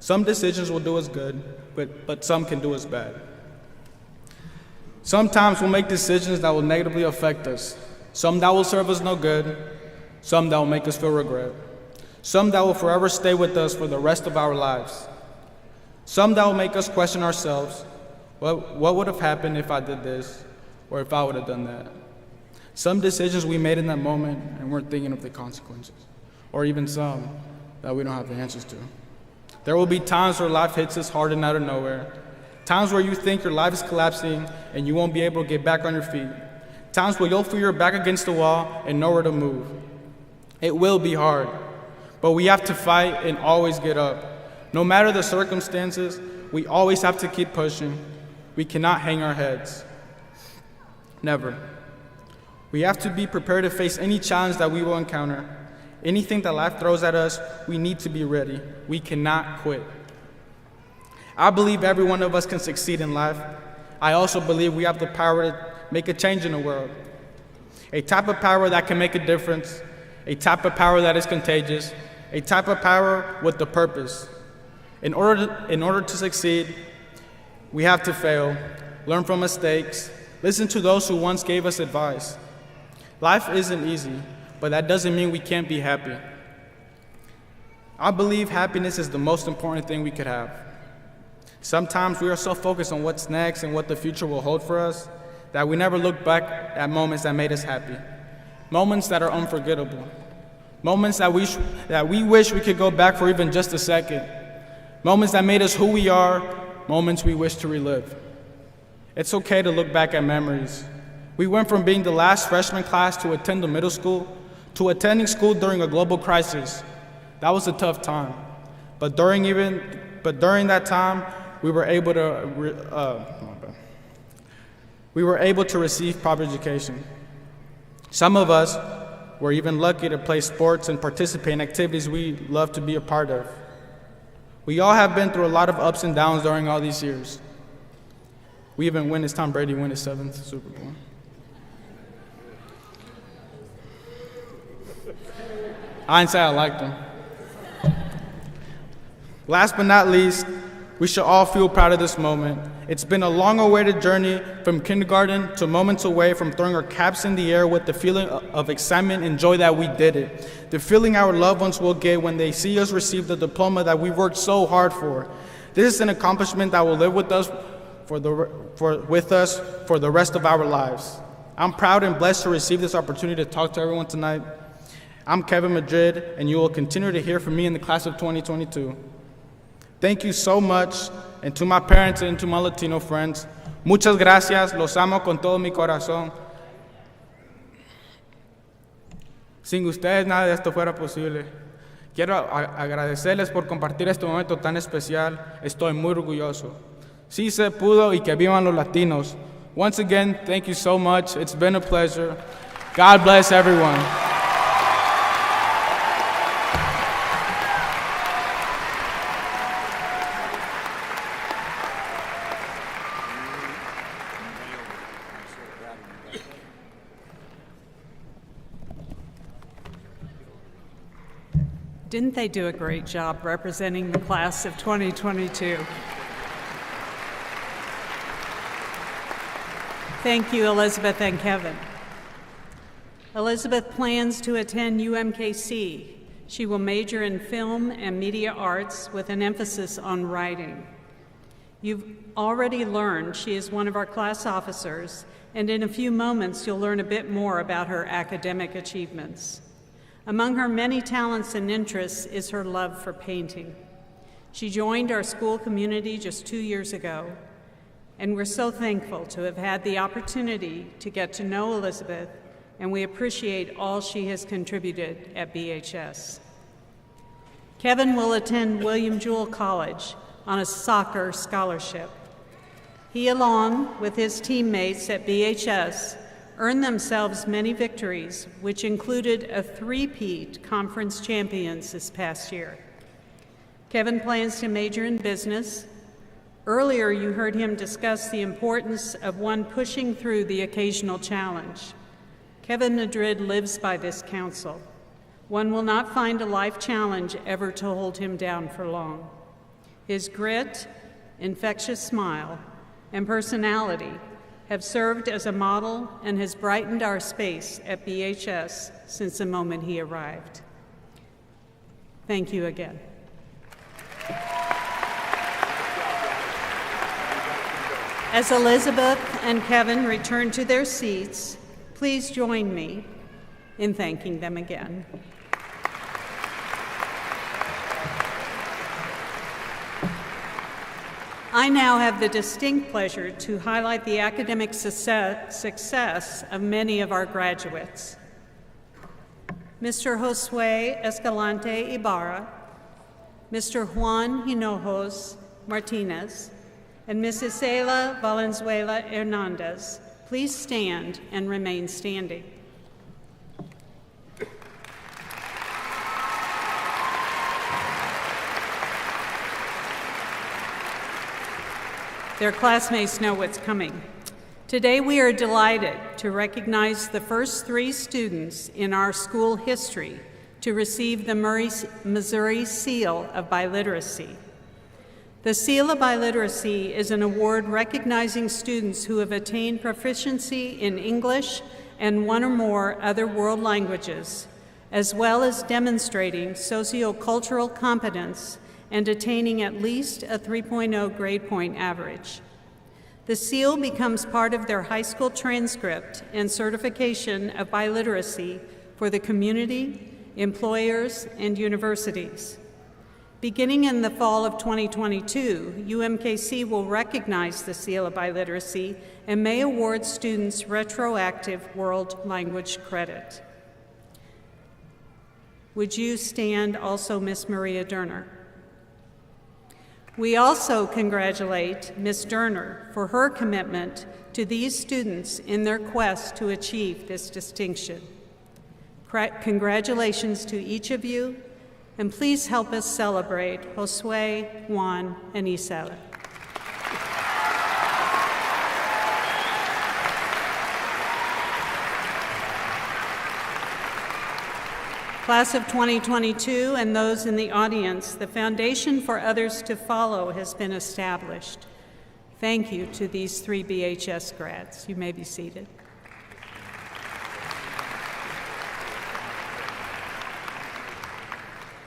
S10: Some decisions will do us good, but some can do us bad. Sometimes we'll make decisions that will negatively affect us. Some that will serve us no good, some that will make us feel regret. Some that will forever stay with us for the rest of our lives. Some that will make us question ourselves, what would have happened if I did this, or if I would have done that? Some decisions we made in that moment and weren't thinking of the consequences, or even some that we don't have the answers to. There will be times where life hits us hard and out of nowhere, times where you think your life is collapsing and you won't be able to get back on your feet, times where you'll feel your back against the wall and nowhere to move. It will be hard, but we have to fight and always get up. No matter the circumstances, we always have to keep pushing. We cannot hang our heads. Never. We have to be prepared to face any challenge that we will encounter. Anything that life throws at us, we need to be ready. We cannot quit. I believe every one of us can succeed in life. I also believe we have the power to make a change in the world. A type of power that can make a difference, a type of power that is contagious, a type of power with a purpose. In order to succeed, we have to fail, learn from mistakes, listen to those who once gave us advice. Life isn't easy, but that doesn't mean we can't be happy. I believe happiness is the most important thing we could have. Sometimes we are so focused on what's next and what the future will hold for us that we never look back at moments that made us happy, moments that are unforgettable, moments that we wish we could go back for even just a second, moments that made us who we are, moments we wish to relive. It's okay to look back at memories. We went from being the last freshman class to attend the middle school to attending school during a global crisis. That was a tough time. But during that time, we were able to receive proper education. Some of us were even lucky to play sports and participate in activities we love to be a part of. We all have been through a lot of ups and downs during all these years. We even win as Tom Brady won his 7th Super Bowl. I didn't say I liked him. Last but not least, we should all feel proud of this moment. It's been a long-awaited journey from kindergarten to moments away from throwing our caps in the air with the feeling of excitement and joy that we did it. The feeling our loved ones will get when they see us receive the diploma that we worked so hard for. This is an accomplishment that will live with us for the rest of our lives. I'm proud and blessed to receive this opportunity to talk to everyone tonight. I'm Kevin Madrid, and you will continue to hear from me in the class of 2022. Thank you so much, and to my parents and to my Latino friends, muchas gracias, los amo con todo mi corazón. Sin ustedes nada de esto fuera posible. Quiero agradecerles por compartir este momento tan especial. Estoy muy orgulloso. Sí se pudo y que vivan los latinos. Once again, thank you so much. It's been a pleasure. God bless everyone.
S3: Didn't they do a great job representing the class of 2022? Thank you, Elizabeth and Kevin. Elizabeth plans to attend UMKC. She will major in film and media arts with an emphasis on writing. You've already learned she is one of our class officers, and in a few moments you'll learn a bit more about her academic achievements. Among her many talents and interests is her love for painting. She joined our school community just 2 years ago, and we're so thankful to have had the opportunity to get to know Elizabeth, and we appreciate all she has contributed at BHS. Kevin will attend William Jewell College on a soccer scholarship. He, along with his teammates at BHS, earned themselves many victories, which included a three-peat conference champions this past year. Kevin plans to major in business. Earlier, you heard him discuss the importance of one pushing through the occasional challenge. Kevin Madrid lives by this counsel. One will not find a life challenge ever to hold him down for long. His grit, infectious smile, and personality have served as a model and has brightened our space at BHS since the moment he arrived. Thank you again. As Elizabeth and Kevin return to their seats, please join me in thanking them again. I now have the distinct pleasure to highlight the academic success of many of our graduates. Mr. Josue Escalante Ibarra, Mr. Juan Hinojos Martinez, and Mrs. Isela Valenzuela Hernandez, please stand and remain standing. Their classmates know what's coming. Today we are delighted to recognize the first 3 students in our school history to receive the Missouri Seal of Biliteracy. The Seal of Biliteracy is an award recognizing students who have attained proficiency in English and 1 or more other world languages, as well as demonstrating sociocultural competence and attaining at least a 3.0 grade point average. The seal becomes part of their high school transcript and certification of biliteracy for the community, employers, and universities. Beginning in the fall of 2022, UMKC will recognize the Seal of Biliteracy and may award students retroactive world language credit. Would you stand also, Miss Maria Derner? We also congratulate Ms. Derner for her commitment to these students in their quest to achieve this distinction. Congratulations to each of you, and please help us celebrate Josue, Juan, and Isela. Class of 2022 and those in the audience, the foundation for others to follow has been established. Thank you to these 3 BHS grads. You may be seated.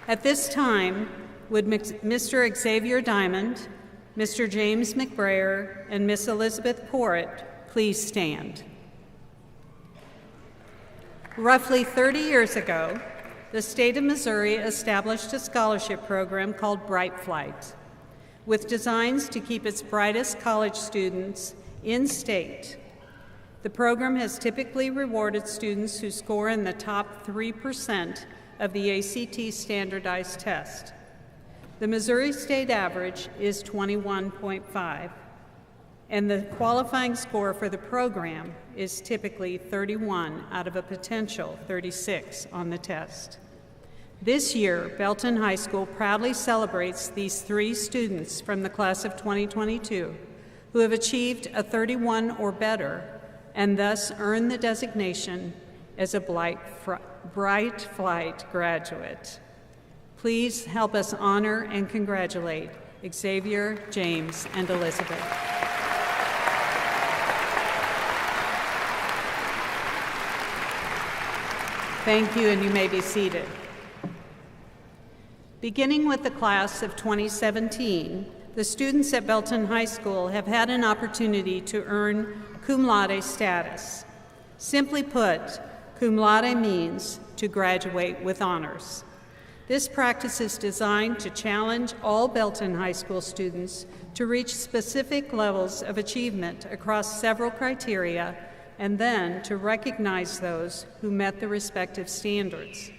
S3: At this time, would Mr. Xavier Diamond, Mr. James McBrayer, and Miss Elizabeth Porritt please stand? Roughly 30 years ago, the state of Missouri established a scholarship program called Bright Flight, with designs to keep its brightest college students in state. The program has typically rewarded students who score in the top 3% of the ACT standardized test. The Missouri state average is 21.5, and the qualifying score for the program is typically 31 out of a potential 36 on the test. This year, Belton High School proudly celebrates these 3 students from the class of 2022 who have achieved a 31 or better and thus earned the designation as a Bright Flight graduate. Please help us honor and congratulate Xavier, James, and Elizabeth. Thank you, and you may be seated. Beginning with the class of 2017, the students at Belton High School have had an opportunity to earn cum laude status. Simply put, cum laude means to graduate with honors. This practice is designed to challenge all Belton High School students to reach specific levels of achievement across several criteria, and then to recognize those who met the respective standards.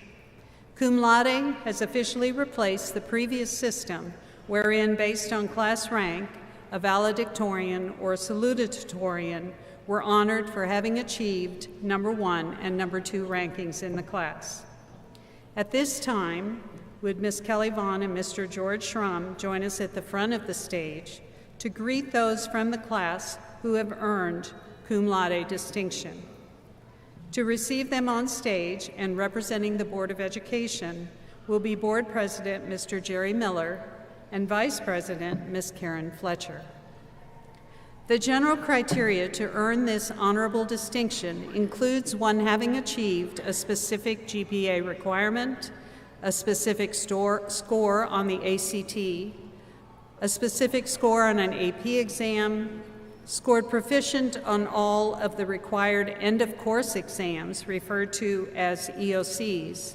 S3: Cum laude has officially replaced the previous system wherein, based on class rank, a valedictorian or a salutatorian were honored for having achieved number 1 and number 2 rankings in the class. At this time, would Ms. Kelly Vaughn and Mr. George Schrum join us at the front of the stage to greet those from the class who have earned cum laude distinction. To receive them on stage and representing the Board of Education will be Board President Mr. Jerry Miller and Vice President Ms. Karen Fletcher. The general criteria to earn this honorable distinction includes one having achieved a specific GPA requirement, a specific score on the ACT, a specific score on an AP exam, scored proficient on all of the required end-of-course exams referred to as EOCs,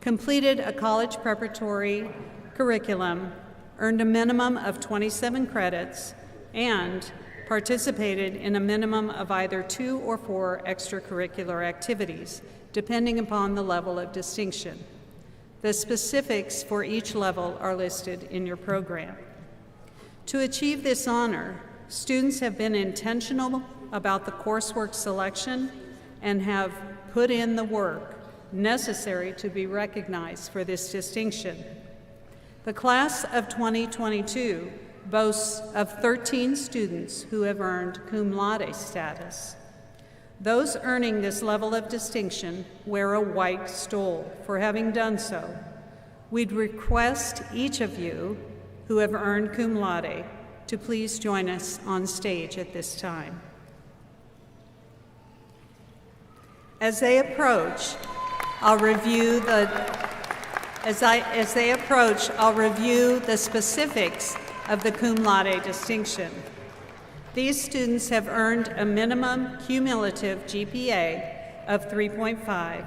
S3: completed a college preparatory curriculum, earned a minimum of 27 credits, and participated in a minimum of either 2 or 4 extracurricular activities, depending upon the level of distinction. The specifics for each level are listed in your program. To achieve this honor, students have been intentional about the coursework selection and have put in the work necessary to be recognized for this distinction. The class of 2022 boasts of 13 students who have earned cum laude status. Those earning this level of distinction wear a white stole for having done so. We'd request each of you who have earned cum laude to please join us on stage at this time. As they approach, I'll review the specifics of the cum laude distinction. These students have earned a minimum cumulative GPA of 3.5,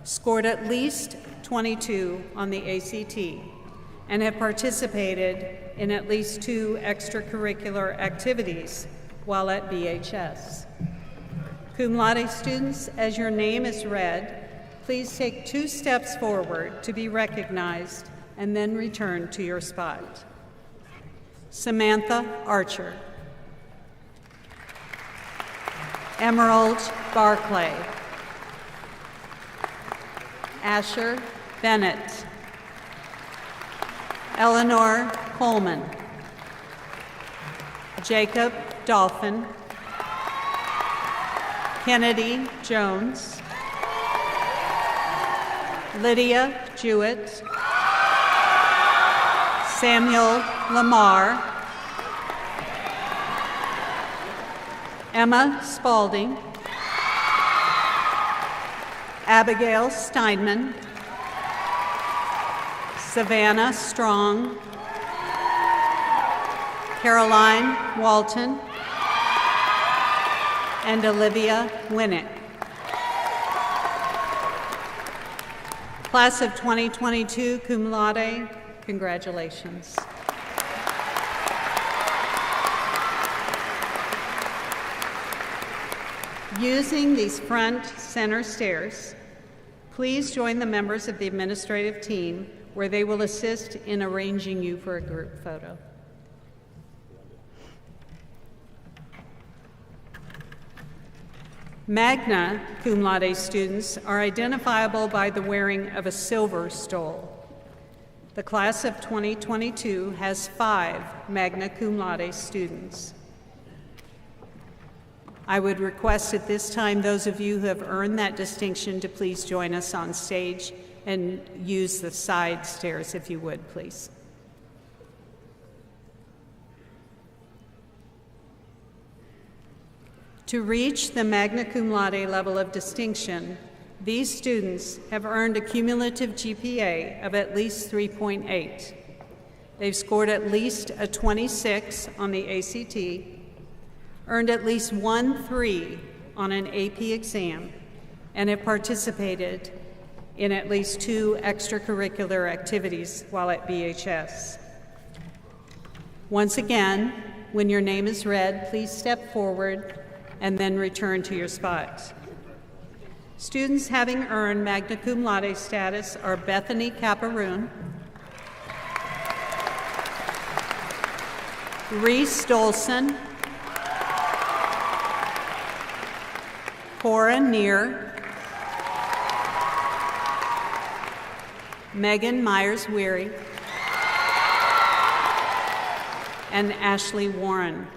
S3: scored at least 22 on the ACT, and have participated in at least 2 extracurricular activities while at BHS. Cum laude students, as your name is read, please take 2 steps forward to be recognized and then return to your spot. Samantha Archer. Emerald Barclay. Asher Bennett. Eleanor Coleman. Jacob Dolphin. Kennedy Jones. Lydia Jewett. Samuel Lamar. Emma Spalding. Abigail Steinman. Savannah Strong. Caroline Walton. And Olivia Winnick. Class of 2022 cum laude, congratulations. Using these front center stairs, please join the members of the administrative team where they will assist in arranging you for a group photo. Magna cum laude students are identifiable by the wearing of a silver stole. The class of 2022 has 5 magna cum laude students. I would request at this time those of you who have earned that distinction to please join us on stage and use the side stairs if you would, please. To reach the magna cum laude level of distinction, these students have earned a cumulative GPA of at least 3.8. They've scored at least a 26 on the ACT, earned at least 1.3 on an AP exam, and have participated in at least 2 extracurricular activities while at BHS. Once again, when your name is read, please step forward and then return to your spot. Students having earned magna cum laude status are Bethany Caparoon, Reese Dolson, Cora Neer, Megan Myers-Weary, and Ashley Warren.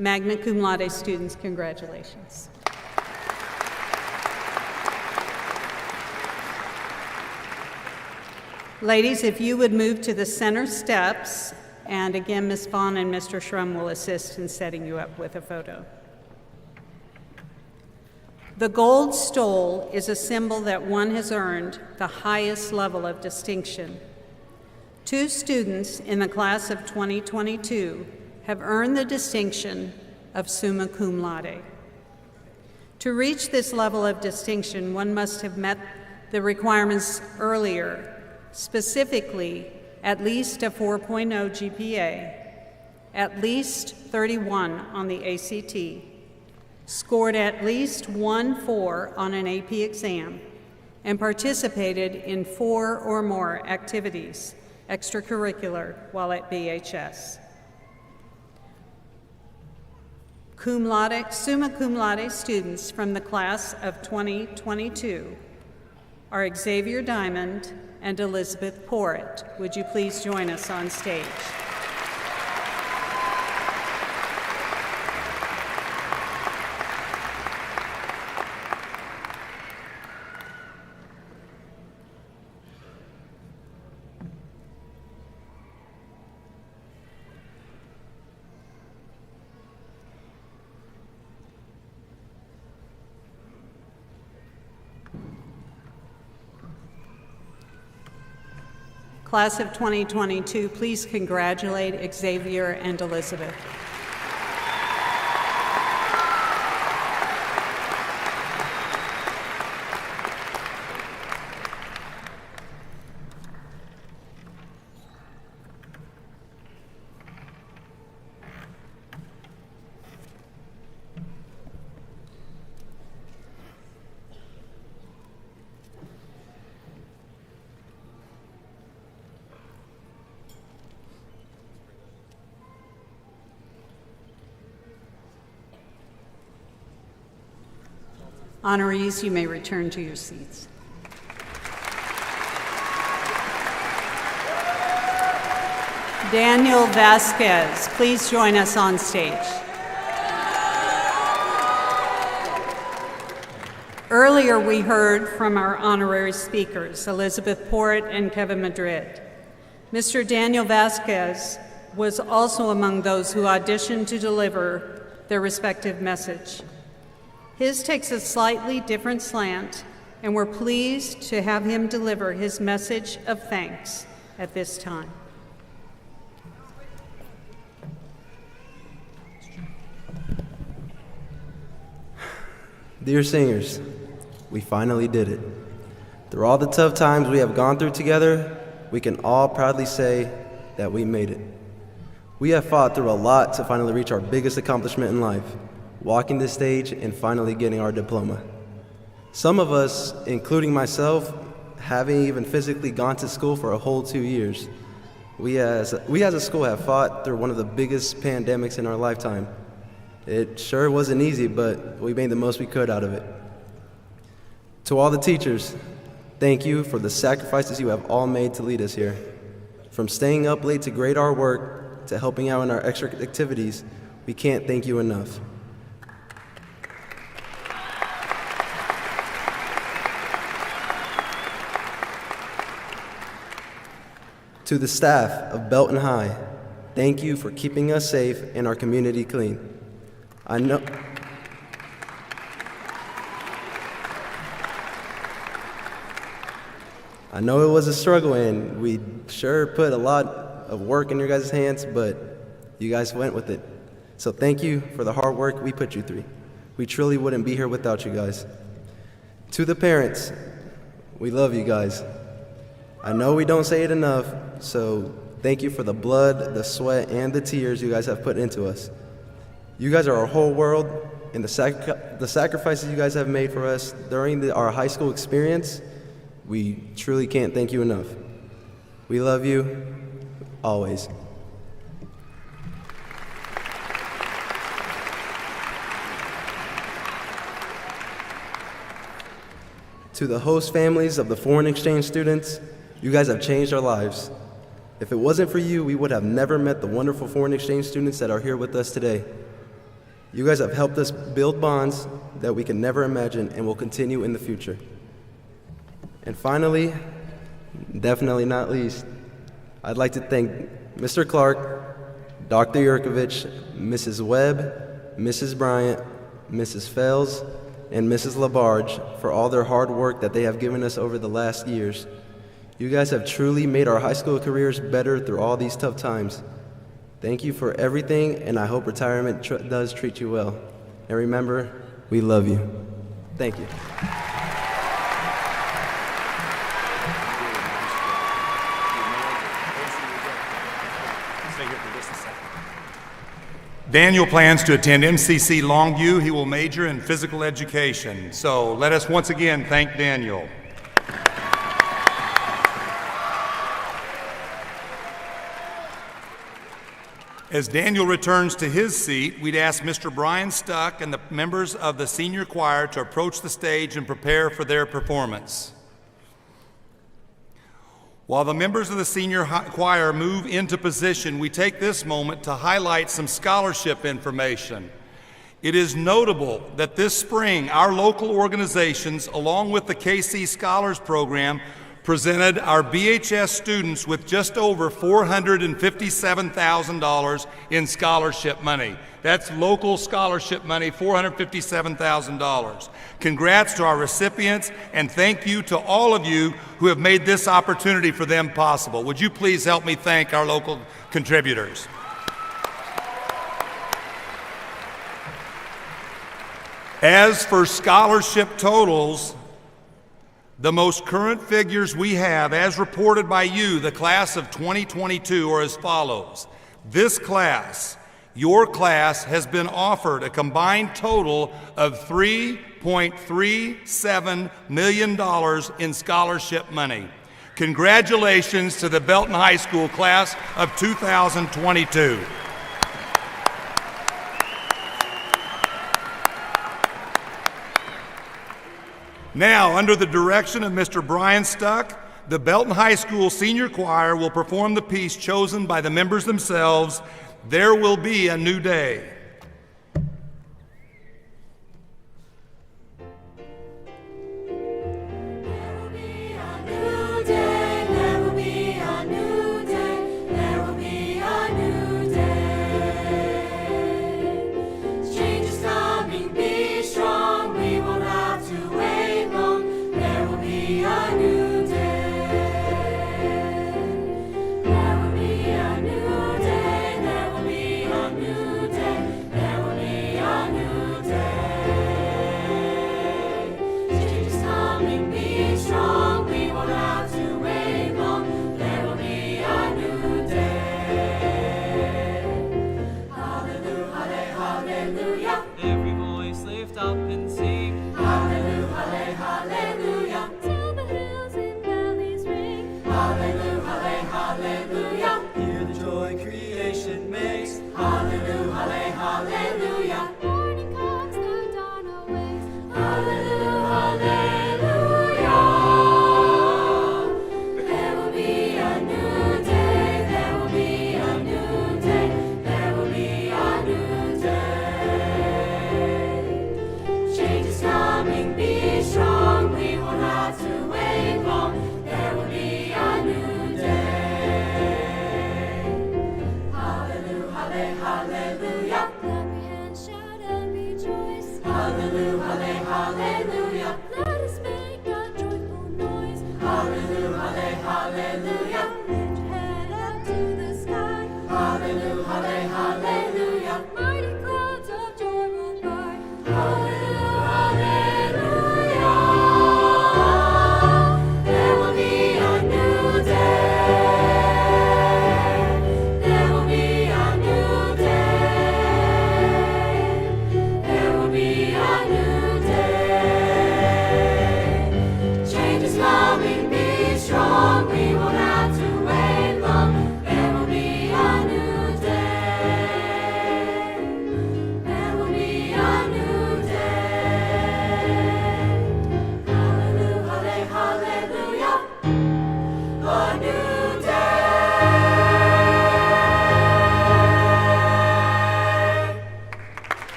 S3: Magna cum laude students, congratulations. Ladies, if you would move to the center steps, and again, Ms. Vaughn and Mr. Schrum will assist in setting you up with a photo. The gold stole is a symbol that one has earned the highest level of distinction. 2 students in the class of 2022 have earned the distinction of summa cum laude. To reach this level of distinction, one must have met the requirements earlier, specifically at least a 4.0 GPA, at least 31 on the ACT, scored at least 1.4 on an AP exam, and participated in 4 or more activities, extracurricular, while at BHS. Cum laude, summa cum laude students from the class of 2022 are Xavier Diamond and Elizabeth Porritt. Would you please join us on stage? Class of 2022, please congratulate Xavier and Elizabeth. Honorees, you may return to your seats. Daniel Vasquez, please join us on stage. Earlier, we heard from our honorary speakers, Elizabeth Porritt and Kevin Madrid. Mr. Daniel Vasquez was also among those who auditioned to deliver their respective message. His takes a slightly different slant, and we're pleased to have him deliver his message of thanks at this time.
S11: Dear singers, we finally did it. Through all the tough times we have gone through together, we can all proudly say that we made it. We have fought through a lot to finally reach our biggest accomplishment in life, walking this stage and finally getting our diploma. Some of us, including myself, haven't even physically gone to school for a whole 2 years. We as a school have fought through one of the biggest pandemics in our lifetime. It sure wasn't easy, but we made the most we could out of it. To all the teachers, thank you for the sacrifices you have all made to lead us here. From staying up late to grade our work, to helping out in our extra activities, we can't thank you enough. To the staff of Belton High, thank you for keeping us safe and our community clean. I know it was a struggle, and we sure put a lot of work in your guys' hands, but you guys went with it. So thank you for the hard work we put you through. We truly wouldn't be here without you guys. To the parents, we love you guys. I know we don't say it enough, so thank you for the blood, the sweat, and the tears you guys have put into us. You guys are our whole world, and the sacrifices you guys have made for us during our high school experience, we truly can't thank you enough. We love you, always. To the host families of the foreign exchange students, you guys have changed our lives. If it wasn't for you, we would have never met the wonderful foreign exchange students that are here with us today. You guys have helped us build bonds that we can never imagine and will continue in the future. And finally, definitely not least, I'd like to thank Mr. Clark, Dr. Yurkovich, Mrs. Webb, Mrs. Bryant, Mrs. Fells, and Mrs. LaBarge for all their hard work that they have given us over the last years. You guys have truly made our high school careers better through all these tough times. Thank you for everything, and I hope retirement does treat you well. And remember, we love you. Thank you.
S7: Daniel plans to attend MCC Longview. He will major in physical education. So let us once again thank Daniel. As Daniel returns to his seat, we'd ask Mr. Brian Stuck and the members of the senior choir to approach the stage and prepare for their performance. While the members of the senior choir move into position, we take this moment to highlight some scholarship information. It is notable that this spring, our local organizations, along with the KC Scholars Program, presented our BHS students with just over $457,000 in scholarship money. That's local scholarship money, $457,000. Congrats to our recipients, and thank you to all of you who have made this opportunity for them possible. Would you please help me thank our local contributors? As for scholarship totals, the most current figures we have, as reported by you, the class of 2022, are as follows. This class, your class, has been offered a combined total of $3.37 million in scholarship money. Congratulations to the Belton High School class of 2022. Now, under the direction of Mr. Brian Stuck, the Belton High School Senior Choir will perform the piece chosen by the members themselves, "There Will Be a New Day."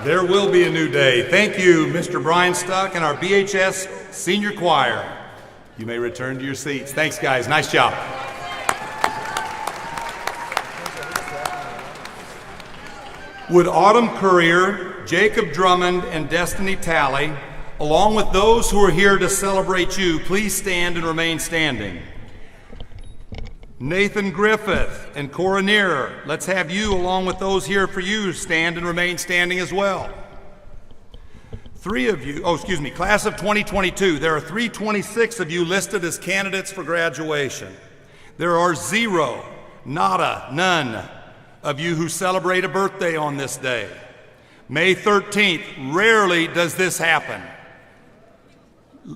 S7: There will be a new day. Thank you, Mr. Brian Stuck and our BHS Senior Choir. You may return to your seats. Thanks, guys. Nice job. Would Autumn Courier, Jacob Drummond, and Destiny Talley, along with those who are here to celebrate you, please stand and remain standing. Nathan Griffith and Cora Nearer, let's have you, along with those here for you, stand and remain standing as well. Class of 2022, there are 326 of you listed as candidates for graduation. There are none of you who celebrate a birthday on this day. May 13th, rarely does this happen.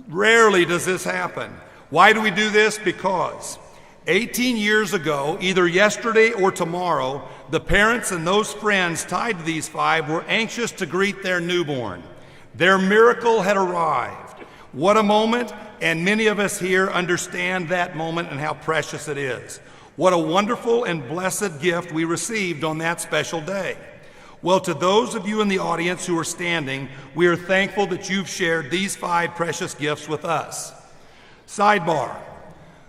S7: Rarely does this happen. Why do we do this? Because 18 years ago, either yesterday or tomorrow, the parents and those friends tied to these 5 were anxious to greet their newborn. Their miracle had arrived. What a moment, and many of us here understand that moment and how precious it is. What a wonderful and blessed gift we received on that special day. Well, to those of you in the audience who are standing, we are thankful that you've shared these 5 precious gifts with us. Sidebar.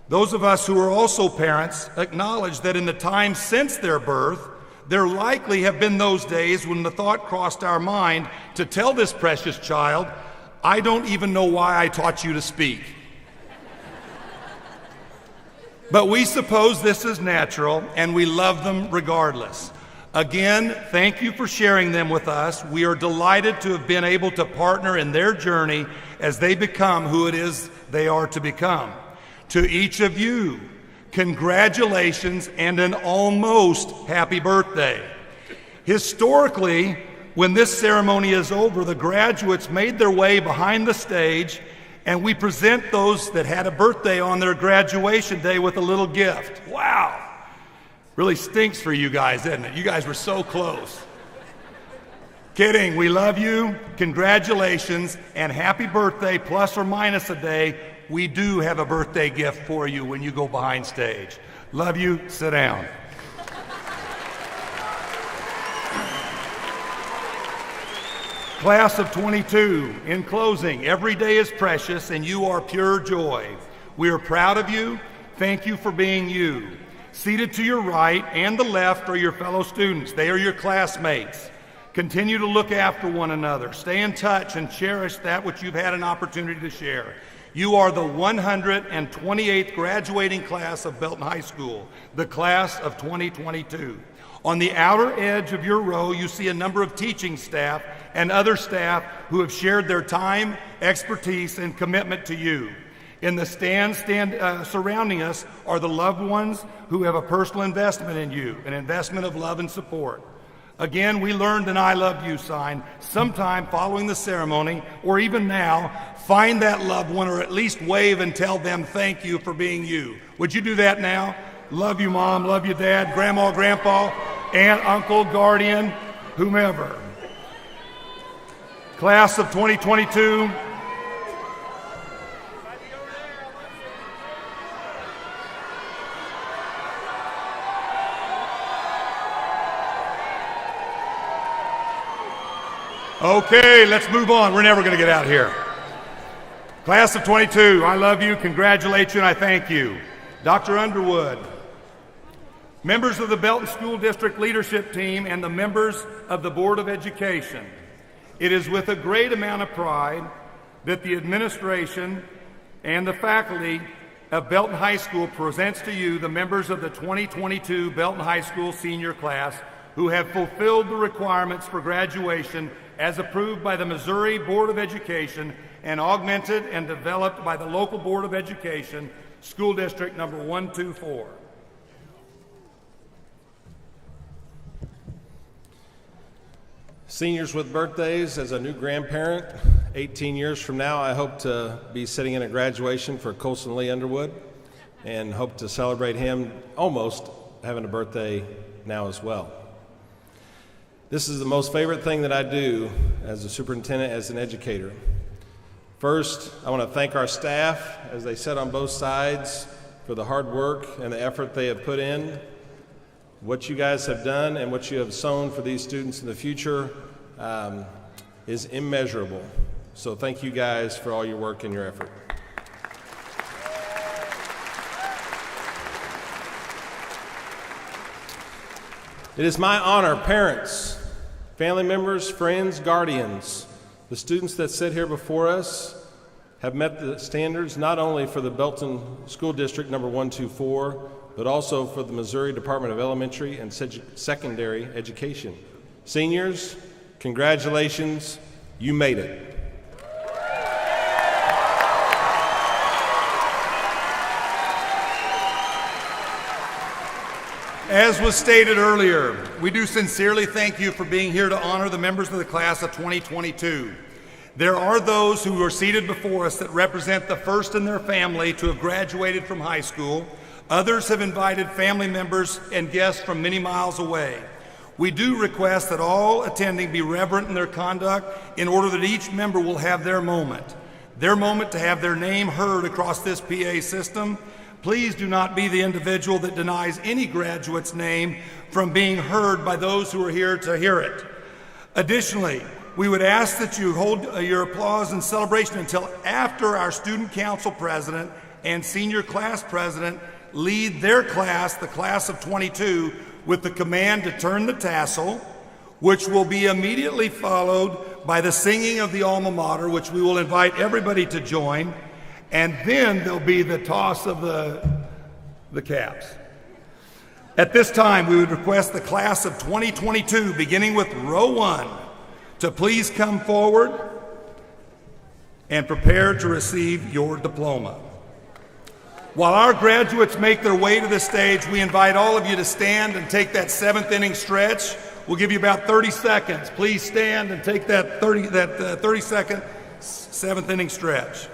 S7: Those of us who are also parents acknowledge that in the time since their birth, there likely have been those days when the thought crossed our mind to tell this precious child, I don't even know why I taught you to speak. But we suppose this is natural, and we love them regardless. Again, thank you for sharing them with us. We are delighted to have been able to partner in their journey as they become who it is they are to become. To each of you, congratulations and an almost happy birthday. Historically, when this ceremony is over, the graduates made their way behind the stage, and we present those that had a birthday on their graduation day with a little gift. Wow! Really stinks for you guys, doesn't it? You guys were so close. Kidding, we love you, congratulations, and happy birthday, plus or minus a day. We do have a birthday gift for you when you go behind stage. Love you, sit down. Class of 22, in closing, every day is precious and you are pure joy. We are proud of you. Thank you for being you. Seated to your right and the left are your fellow students. They are your classmates. Continue to look after one another. Stay in touch and cherish that which you've had an opportunity to share. You are the 128th graduating class of Belton High School, the class of 2022. On the outer edge of your row, you see a number of teaching staff and other staff who have shared their time, expertise, and commitment to you. In the stands surrounding us are the loved ones who have a personal investment in you, an investment of love and support. Again, we learned an I love you sign sometime following the ceremony, or even now. Find that loved one or at least wave and tell them thank you for being you. Would you do that now? Love you, Mom. Love you, Dad, Grandma, Grandpa, aunt, uncle, guardian, whomever. Class of 2022. Okay, let's move on. We're never going to get out of here. Class of 22, I love you, congratulate you, and I thank you. Dr. Underwood, members of the Belton School District leadership team, and the members of the Board of Education, it is with a great amount of pride that the administration and the faculty of Belton High School presents to you the members of the 2022 Belton High School senior class who have fulfilled the requirements for graduation as approved by the Missouri Board of Education and augmented and developed by the local Board of Education, School District number 124.
S8: Seniors with birthdays, as a new grandparent, 18 years from now, I hope to be sitting in a graduation for Colson Lee Underwood and hope to celebrate him almost having a birthday now as well. This is the most favorite thing that I do as a superintendent, as an educator. First, I want to thank our staff, as they said on both sides, for the hard work and the effort they have put in. What you guys have done and what you have sown for these students in the future is immeasurable. So thank you guys for all your work and your effort. It is my honor, parents, family members, friends, guardians, the students that sit here before us have met the standards not only for the Belton School District number 124, but also for the Missouri Department of Elementary and Secondary Education. Seniors, congratulations, you made it.
S7: As was stated earlier, we do sincerely thank you for being here to honor the members of the class of 2022. There are those who are seated before us that represent the first in their family to have graduated from high school, Others have invited family members and guests from many miles away. We do request that all attending be reverent in their conduct in order that each member will have their moment to have their name heard across this PA system. Please do not be the individual that denies any graduate's name from being heard by those who are here to hear it. Additionally, we would ask that you hold your applause and celebration until after our student council president and senior class president lead their class, the class of 22, with the command to turn the tassel, which will be immediately followed by the singing of the alma mater, which we will invite everybody to join, and then there'll be the toss of the caps. At this time, we would request the class of 2022, beginning with row 1, to please come forward and prepare to receive your diploma. While our graduates make their way to the stage, we invite all of you to stand and take that 7th inning stretch. We'll give you about 30 seconds. Please stand and take that 30-second 7th inning stretch.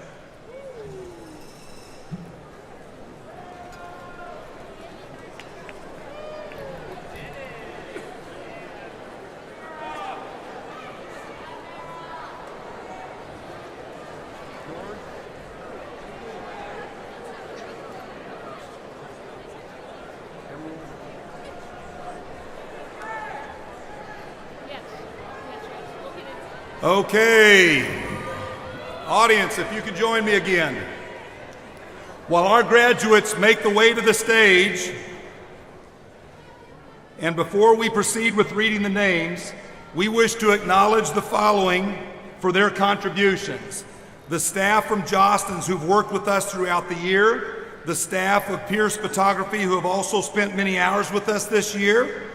S7: Okay, audience, if you could join me again. While our graduates make the way to the stage, and before we proceed with reading the names, we wish to acknowledge the following for their contributions. The staff from Jostens who've worked with us throughout the year, the staff of Pierce Photography who have also spent many hours with us this year,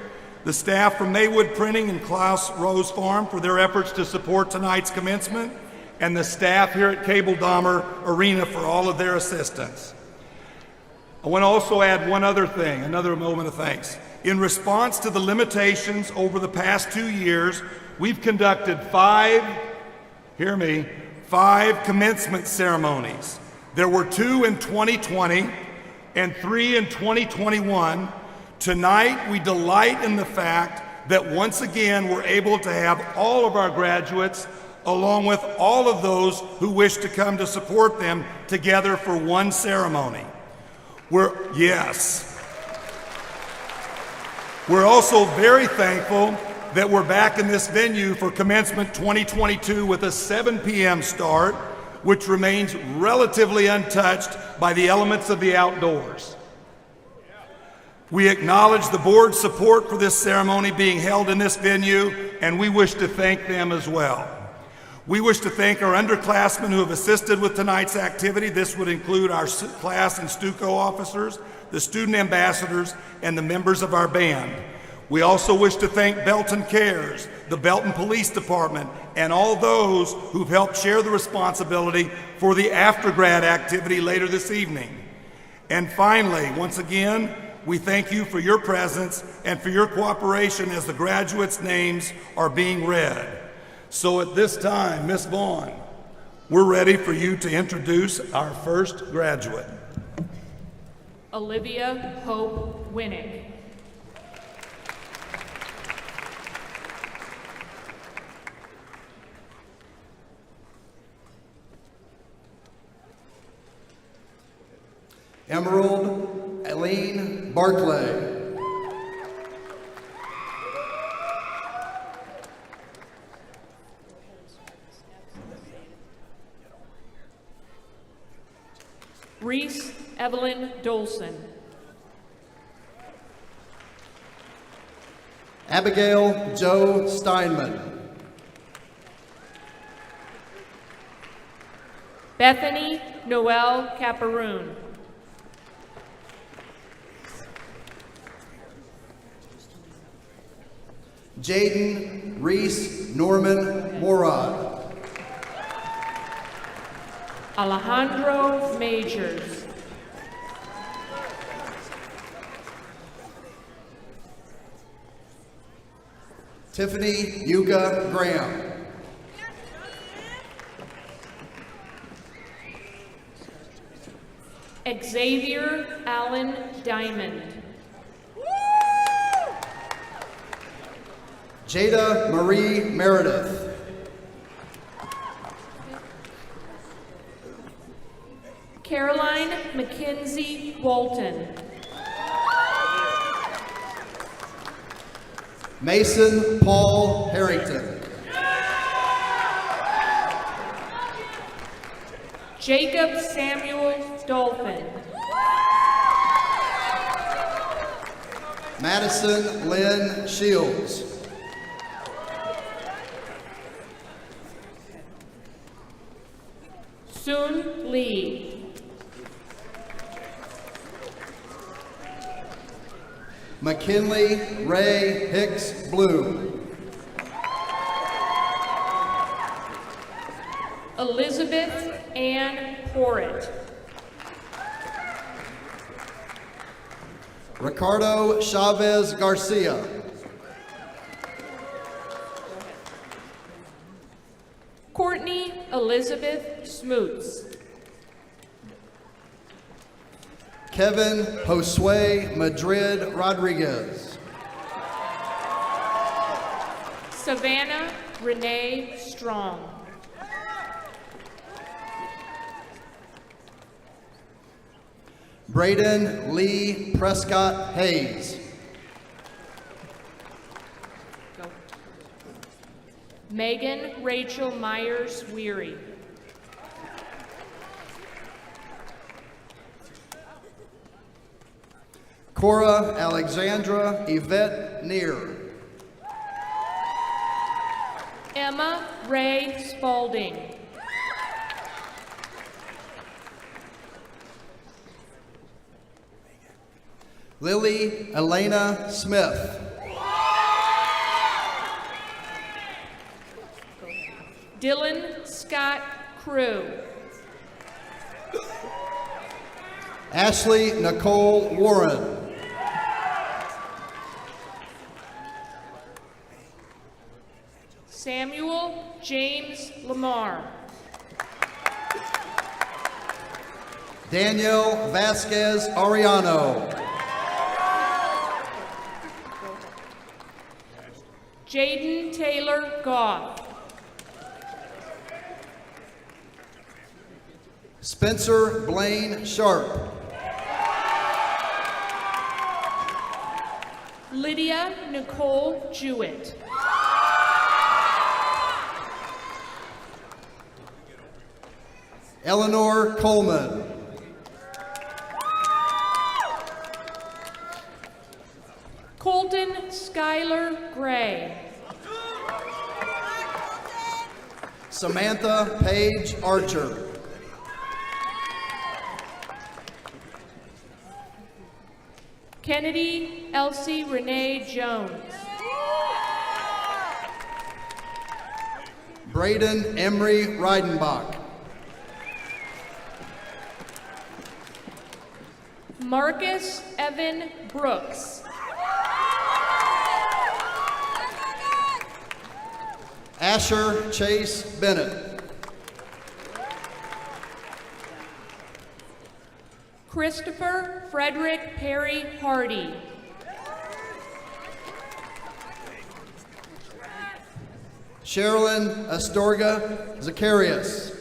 S7: the staff from Maywood Printing and Klaus Rose Farm for their efforts to support tonight's commencement, and the staff here at Cable Dahmer Arena for all of their assistance. I want to also add one other thing, another moment of thanks. In response to the limitations over the past 2 years, we've conducted 5 commencement ceremonies. There were 2 in 2020 and 3 in 2021. Tonight, we delight in the fact that once again we're able to have all of our graduates, along with all of those who wish to come to support them, together for one ceremony. We're also very thankful that we're back in this venue for Commencement 2022 with a 7 p.m. start, which remains relatively untouched by the elements of the outdoors. We acknowledge the board's support for this ceremony being held in this venue, and we wish to thank them as well. We wish to thank our underclassmen who have assisted with tonight's activity. This would include our class and Stuco officers, the student ambassadors, and the members of our band. We also wish to thank Belton Cares, the Belton Police Department, and all those who've helped share the responsibility for the after-grad activity later this evening. And finally, once again, we thank you for your presence and for your cooperation as the graduates' names are being read. So at this time, Ms. Vaughn, we're ready for you to introduce our first graduate.
S12: Olivia Hope Winnick.
S13: Emerald Eileen Barclay.
S12: Reese Evelyn Dolson.
S13: Abigail Joe Steinman.
S12: Bethany Noel Caparoon.
S13: Jaden Reese Norman Morad.
S12: Alejandro Majors.
S13: Tiffany Yuka Graham.
S12: Xavier Allen Diamond.
S13: Jada Marie Meredith.
S12: Caroline Mackenzie Walton.
S13: Mason Paul Harrington.
S12: Jacob Samuel Dolphin.
S13: Madison Lynn Shields.
S12: Soon Lee.
S13: McKinley Ray Hicks Bloom.
S12: Elizabeth Ann Porritt.
S13: Ricardo Chavez Garcia.
S12: Courtney Elizabeth Smoots.
S13: Kevin Josue Madrid Rodriguez.
S12: Savannah Renee Strong.
S13: Braden Lee Prescott Hayes.
S12: Megan Rachel Myers Weary.
S13: Cora Alexandra Yvette Neer.
S12: Emma Ray Spalding.
S13: Lily Elena Smith.
S12: Dylan Scott Crew.
S13: Ashley Nicole Warren.
S12: Samuel James Lamar.
S13: Daniel Vasquez Ariano.
S12: Jaden Taylor Goff.
S13: Spencer Blaine Sharp.
S12: Lydia Nicole Jewett.
S13: Eleanor Coleman.
S12: Colton Skylar Gray.
S13: Samantha Paige Archer.
S12: Kennedy Elsie Renee Jones.
S13: Braden Emery Reidenbach.
S12: Marcus Evan Brooks.
S13: Asher Chase Bennett.
S12: Christopher Frederick Perry Hardy.
S13: Sherilyn Astorga Zacharias.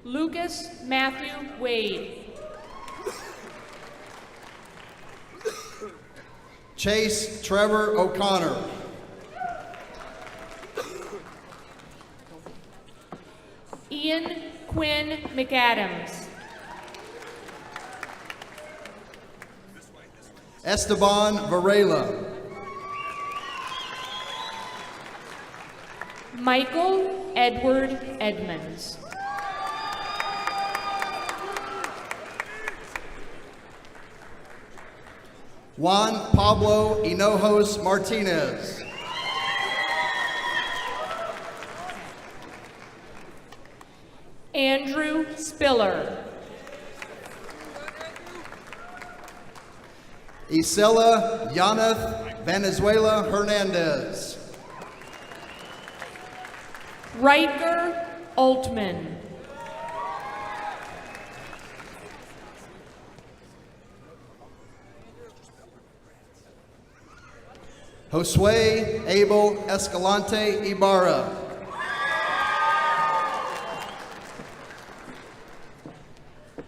S12: Lucas Matthew Wade.
S13: Chase Trevor O'Connor.
S12: Ian Quinn McAdams.
S13: Esteban Varela.
S12: Michael Edward Edmonds.
S13: Juan Pablo Hinojos Martinez.
S12: Andrew Spiller.
S13: Isela Yaneth Venezuela Hernandez.
S12: Riker Altman.
S13: Josue Abel Escalante Ibarra.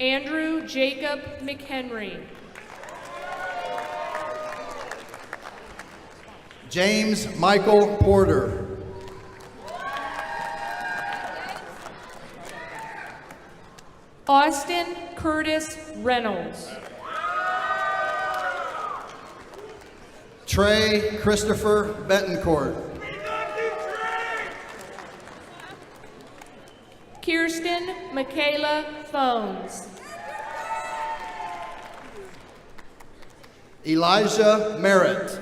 S12: Andrew Jacob McHenry.
S13: James Michael Porter.
S12: Austin Curtis Reynolds.
S13: Trey Christopher Bettencourt.
S12: Kirsten Michaela Phones.
S13: Elijah Merritt.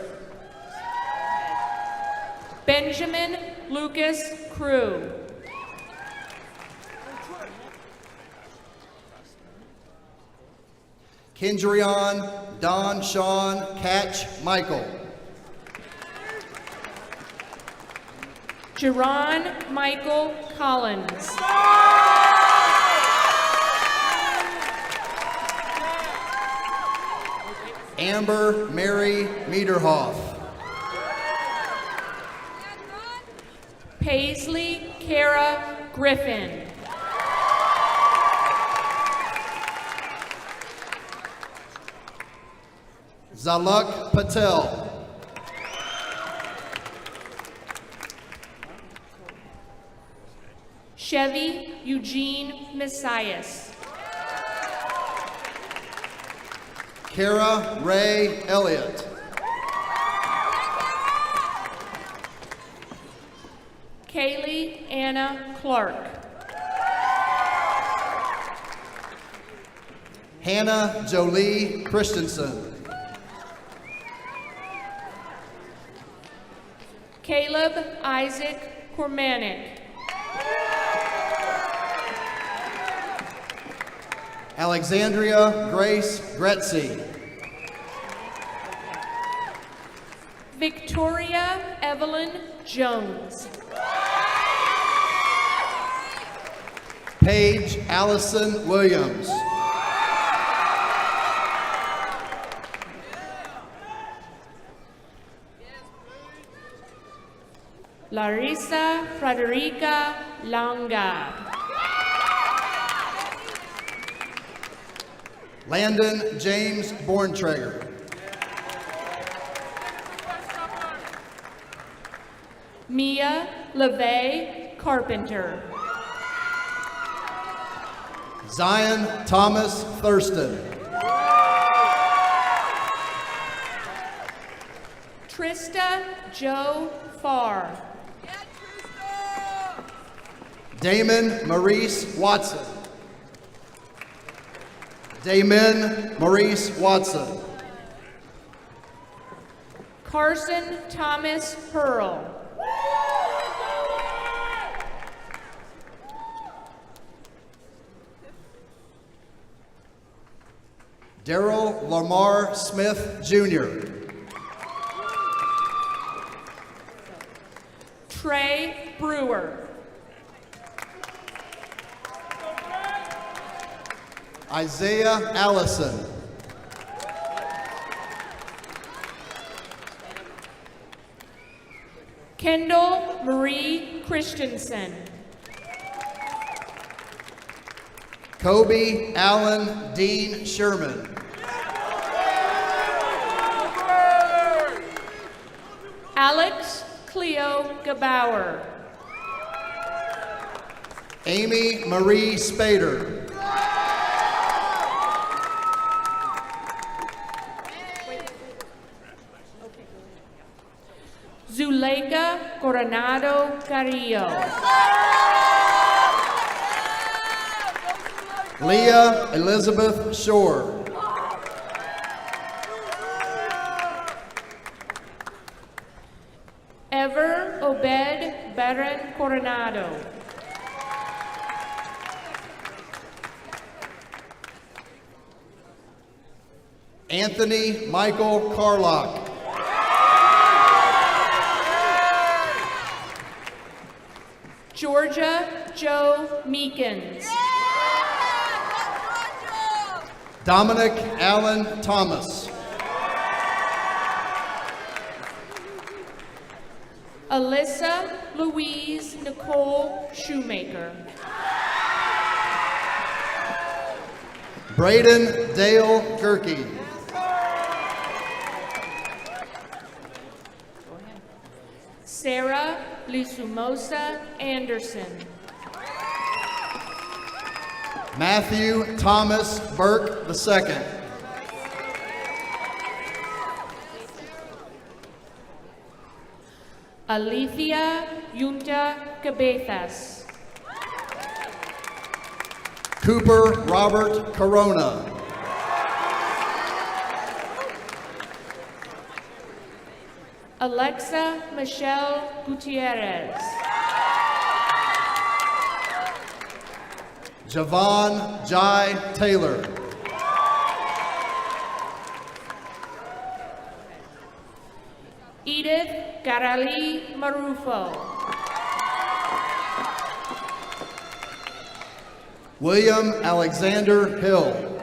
S12: Benjamin Lucas Crew.
S13: Kendrion Don Sean Catch Michael.
S12: Jerron Michael Collins.
S13: Amber Mary Meterhoff.
S12: Paisley Kara Griffin.
S13: Zaluk Patel.
S12: Chevy Eugene Messias.
S13: Kara Ray Elliott.
S12: Kaylee Anna Clark.
S13: Hannah Jolie Christensen.
S12: Caleb Isaac Cormanic.
S13: Alexandria Grace Gretzy.
S12: Victoria Evelyn Jones.
S13: Paige Allison Williams.
S12: Larissa Frederica Longa.
S13: Landon James Borntrager.
S12: Mia LeVay Carpenter.
S13: Zion Thomas Thurston.
S12: Trista Joe Farr.
S13: Damon Maurice Watson. Damon Maurice Watson.
S12: Carson Thomas Hurl.
S13: Daryl Lamar Smith Jr.
S12: Trey Brewer.
S13: Isaiah Allison.
S12: Kendall Marie Christensen.
S13: Kobe Allen Dean Sherman.
S12: Alex Cleo Gebauer.
S13: Amy Marie Spader.
S12: Zuleika Coronado Carrillo.
S13: Leah Elizabeth Shore.
S12: Ever Obed Baron Coronado.
S13: Anthony Michael Carlock.
S12: Georgia Joe Meekins.
S13: Dominic Allen Thomas.
S12: Alyssa Louise Nicole Shoemaker.
S13: Braden Dale Gerke.
S12: Sarah Lisumosa Anderson.
S13: Matthew Thomas Burke II.
S12: Alethea Yunta Cabezas.
S13: Cooper Robert Corona.
S12: Alexa Michelle Gutierrez.
S13: Javon Jai Taylor.
S12: Edith Garali Marufo.
S13: William Alexander Hill.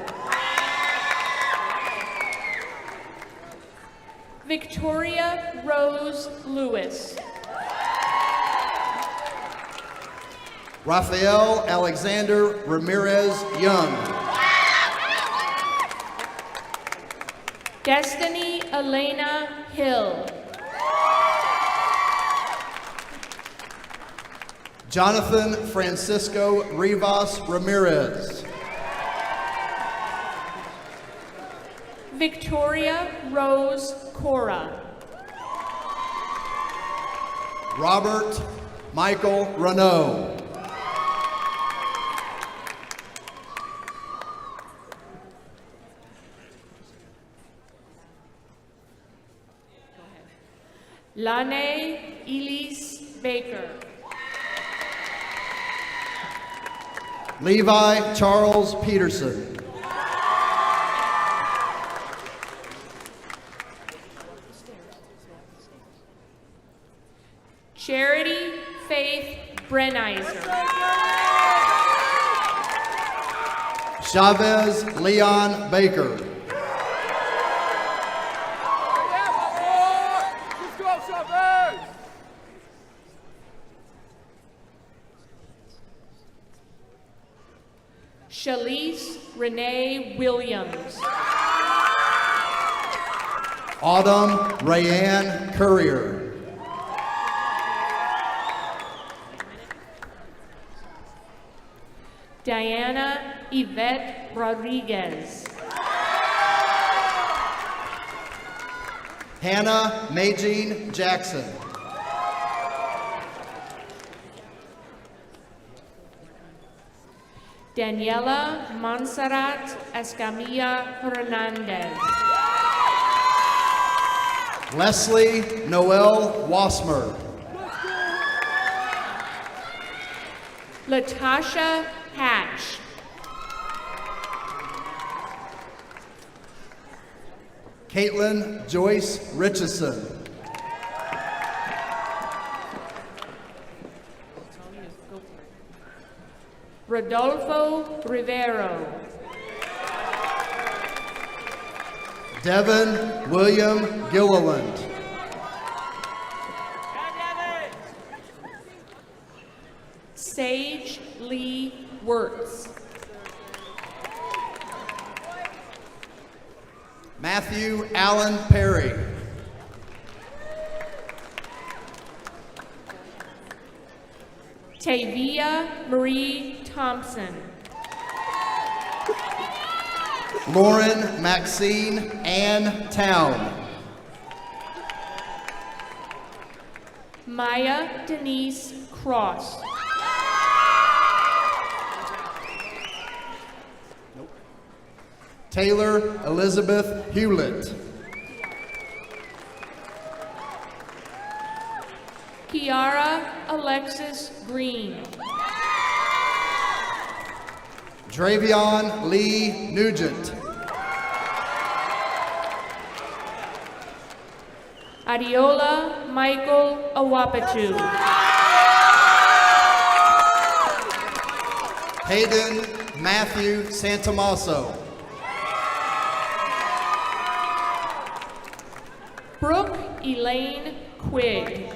S12: Victoria Rose Lewis.
S13: Rafael Alexander Ramirez Young.
S12: Destiny Elena Hill.
S13: Jonathan Francisco Rivas Ramirez.
S12: Victoria Rose Cora.
S13: Robert Michael Renault.
S12: Lane Elise Baker.
S13: Levi Charles Peterson.
S12: Charity Faith Brenizer.
S13: Chavez Leon Baker.
S12: Shalise Renee Williams.
S13: Autumn Rayanne Courier.
S12: Diana Yvette Rodriguez.
S13: Hannah Majine Jackson.
S12: Daniela Montserrat Escamilla Hernandez.
S13: Leslie Noel Wasmer.
S12: Latasha Hatch.
S13: Caitlin Joyce Richardson.
S12: Rodolfo Rivero.
S13: Devin William Gilliland.
S12: Sage Lee Wirtz.
S13: Matthew Allen Perry.
S12: Tavia Marie Thompson.
S13: Lauren Maxine Ann Town.
S12: Maya Denise Cross.
S13: Taylor Elizabeth Hewlett.
S12: Kiara Alexis Green.
S13: Dravion Lee Nugent.
S12: Adiola Michael Awapachu.
S13: Hayden Matthew Santamaso.
S12: Brooke Elaine Quigg.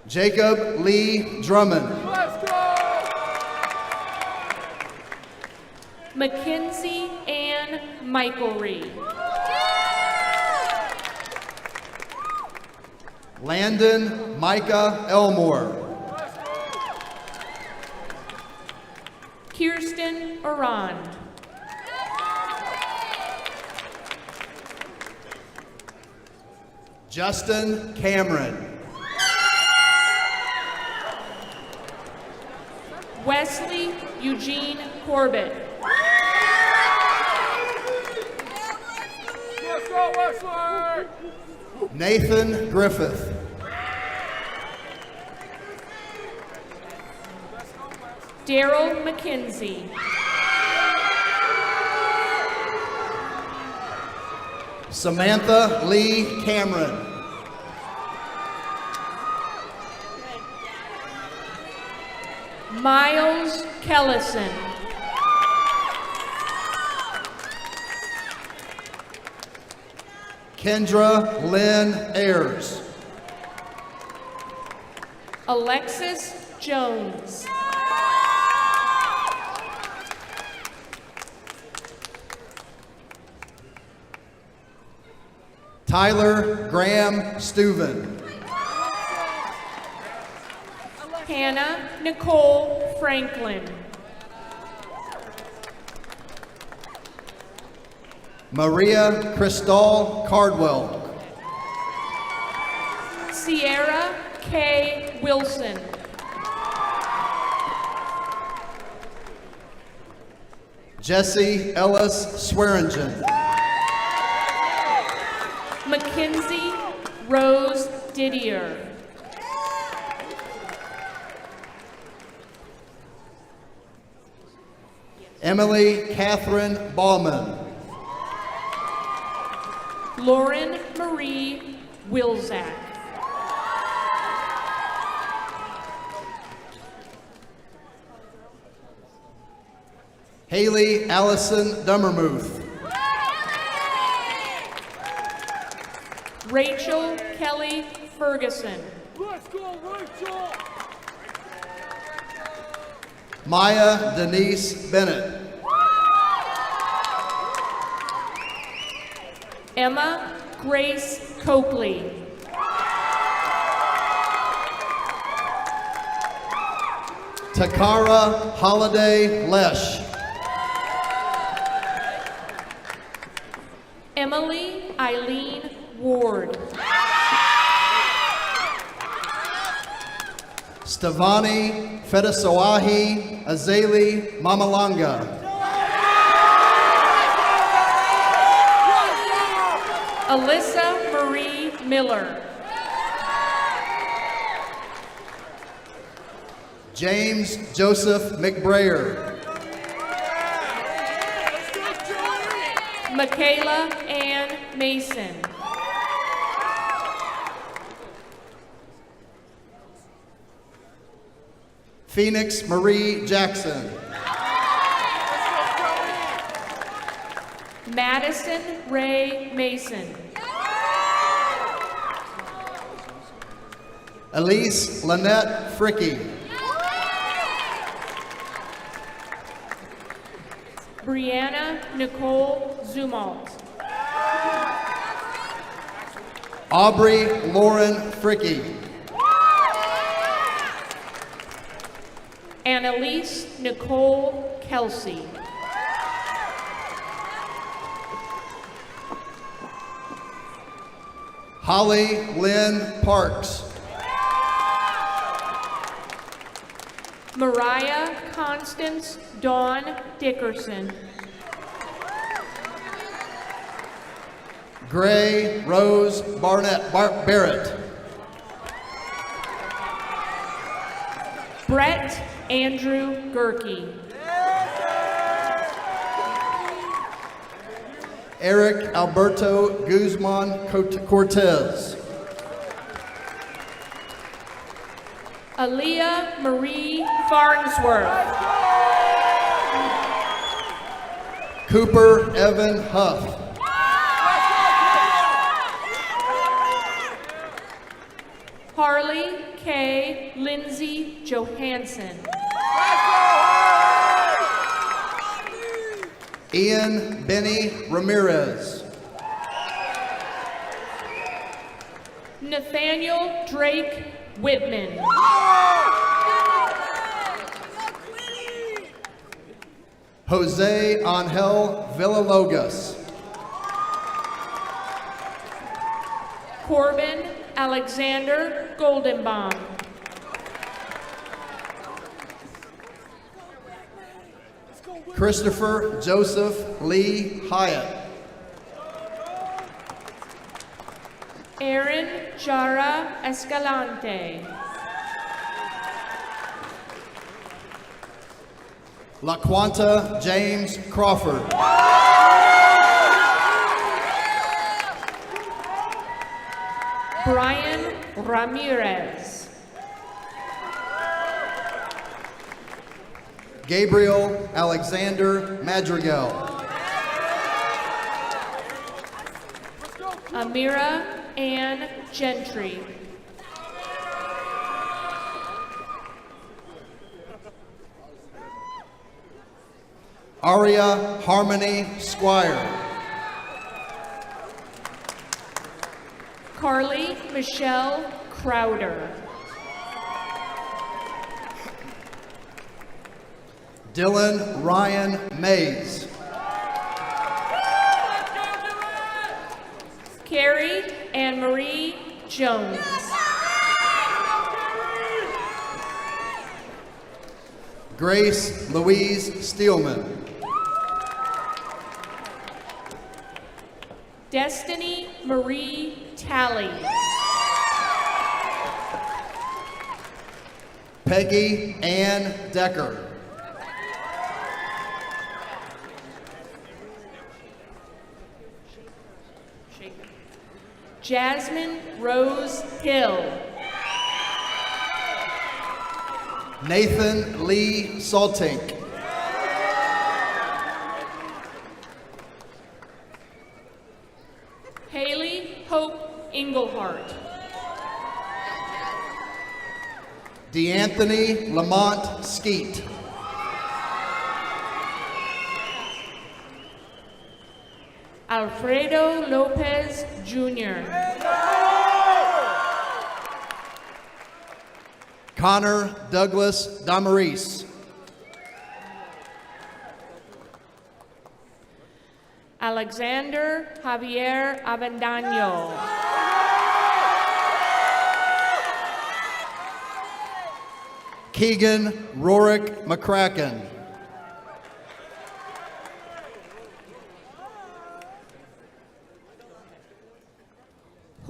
S13: Jacob Lee Drummond.
S12: Mackenzie Ann Michaelry.
S13: Landon Micah Elmore.
S12: Kirsten Arand.
S13: Justin Cameron.
S12: Wesley Eugene Corbett.
S13: Nathan Griffith.
S12: Daryl McKenzie.
S13: Samantha Lee Cameron.
S12: Miles Kellison.
S13: Kendra Lynn Ayers.
S12: Alexis Jones.
S13: Tyler Graham Steuven.
S12: Hannah Nicole Franklin.
S13: Maria Cristal Cardwell.
S12: Sierra K. Wilson.
S13: Jesse Ellis Swearingen.
S12: Mackenzie Rose Didier.
S13: Emily Catherine Bauman.
S12: Lauren Marie Wilczak.
S13: Haley Allison Dummermuth.
S12: Rachel Kelly Ferguson.
S14: Let's go, Rachel!
S13: Maya Denise Bennett.
S12: Emma Grace Coakley.
S13: Takara Holiday Lesh.
S12: Emily Eileen Ward.
S13: Stavani Fedasawahi Azali Mamalanga.
S12: Alyssa Marie Miller.
S13: James Joseph McBrayer.
S12: Michaela Ann Mason.
S13: Phoenix Marie Jackson.
S12: Madison Ray Mason.
S13: Elise Lynette Fricky.
S12: Brianna Nicole Zumalt.
S13: Aubrey Lauren Fricky.
S12: Annalise Nicole Kelsey.
S13: Holly Lynn Parks.
S12: Mariah Constance Dawn Dickerson.
S13: Gray Rose Barrett.
S12: Brett Andrew Gerke.
S13: Eric Alberto Guzman Cortez.
S12: Aaliyah Marie Farnsworth.
S13: Cooper Evan Huff.
S12: Harley K. Lindsay Johansson.
S13: Ian Benny Ramirez.
S12: Nathaniel Drake Whitman.
S13: Jose Angel Villalobos.
S12: Corbin Alexander Goldenbaum.
S13: Christopher Joseph Lee Hyatt.
S12: Aaron Jara Escalante.
S13: LaQuanta James Crawford.
S12: Brian Ramirez.
S13: Gabriel Alexander Madrigal.
S12: Amira Ann Gentry.
S13: Aria Harmony Squire.
S12: Carly Michelle Crowder.
S13: Dylan Ryan Mays.
S12: Carrie Anne Marie Jones.
S13: Grace Louise Steelman.
S12: Destiny Marie Talley.
S13: Peggy Ann Decker.
S12: Jasmine Rose Hill.
S13: Nathan Lee Saltink.
S12: Haley Hope Englehart.
S13: DeAnthony Lamont Skeet.
S12: Alfredo Lopez Jr.
S13: Connor Douglas Damaris.
S12: Alexander Javier Avendaño.
S13: Keegan Rorick McCracken.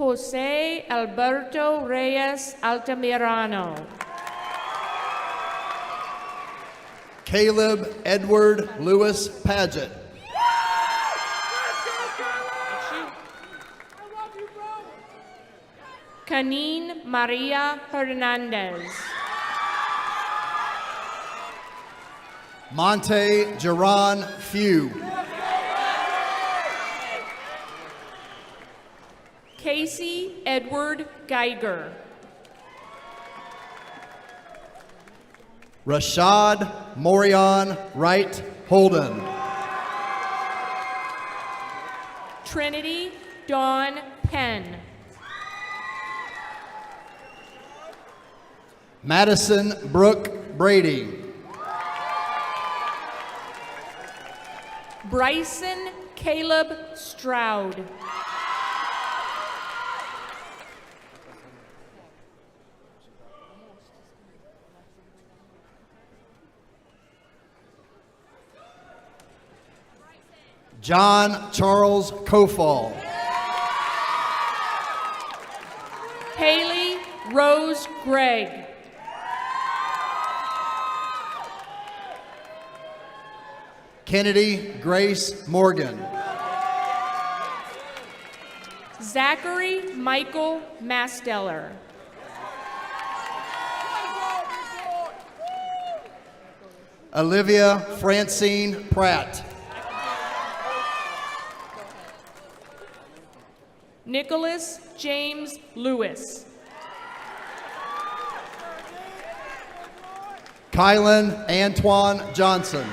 S12: Jose Alberto Reyes Altamirano.
S13: Caleb Edward Lewis Paget.
S12: Canine Maria Hernandez.
S13: Monte Geron Few.
S12: Casey Edward Geiger.
S13: Rashad Morion Wright Holden.
S12: Trinity Dawn Penn.
S13: Madison Brooke Brady.
S12: Bryson Caleb Stroud.
S13: John Charles Kofall.
S12: Haley Rose Gregg.
S13: Kennedy Grace Morgan.
S12: Zachary Michael Masteller.
S13: Olivia Francine Pratt.
S12: Nicholas James Lewis.
S13: Kylan Antoine Johnson.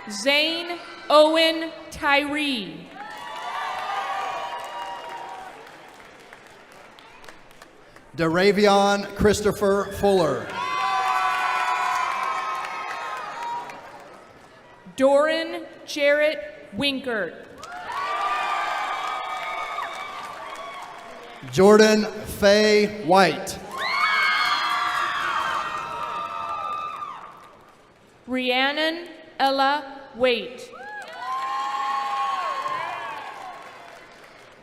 S12: Zane Owen Tyree.
S13: Daravion Christopher Fuller.
S12: Doran Jarrett Winkert.
S13: Jordan Faye White.
S12: Rhiannon Ella Waite.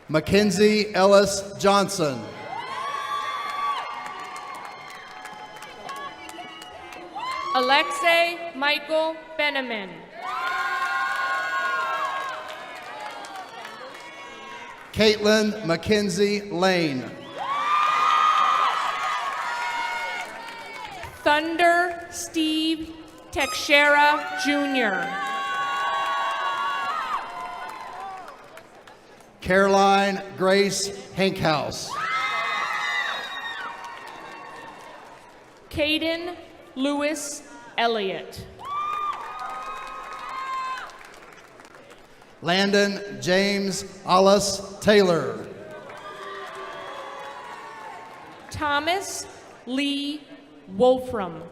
S13: Mackenzie Ellis Johnson.
S12: Alexei Michael Beneman.
S13: Caitlin Mackenzie Lane.
S12: Thunder Steve Teixeira Jr.
S13: Caroline Grace Hankhouse.
S12: Caden Lewis Elliott.
S13: Landon James Alice Taylor.
S12: Thomas Lee Wolfram.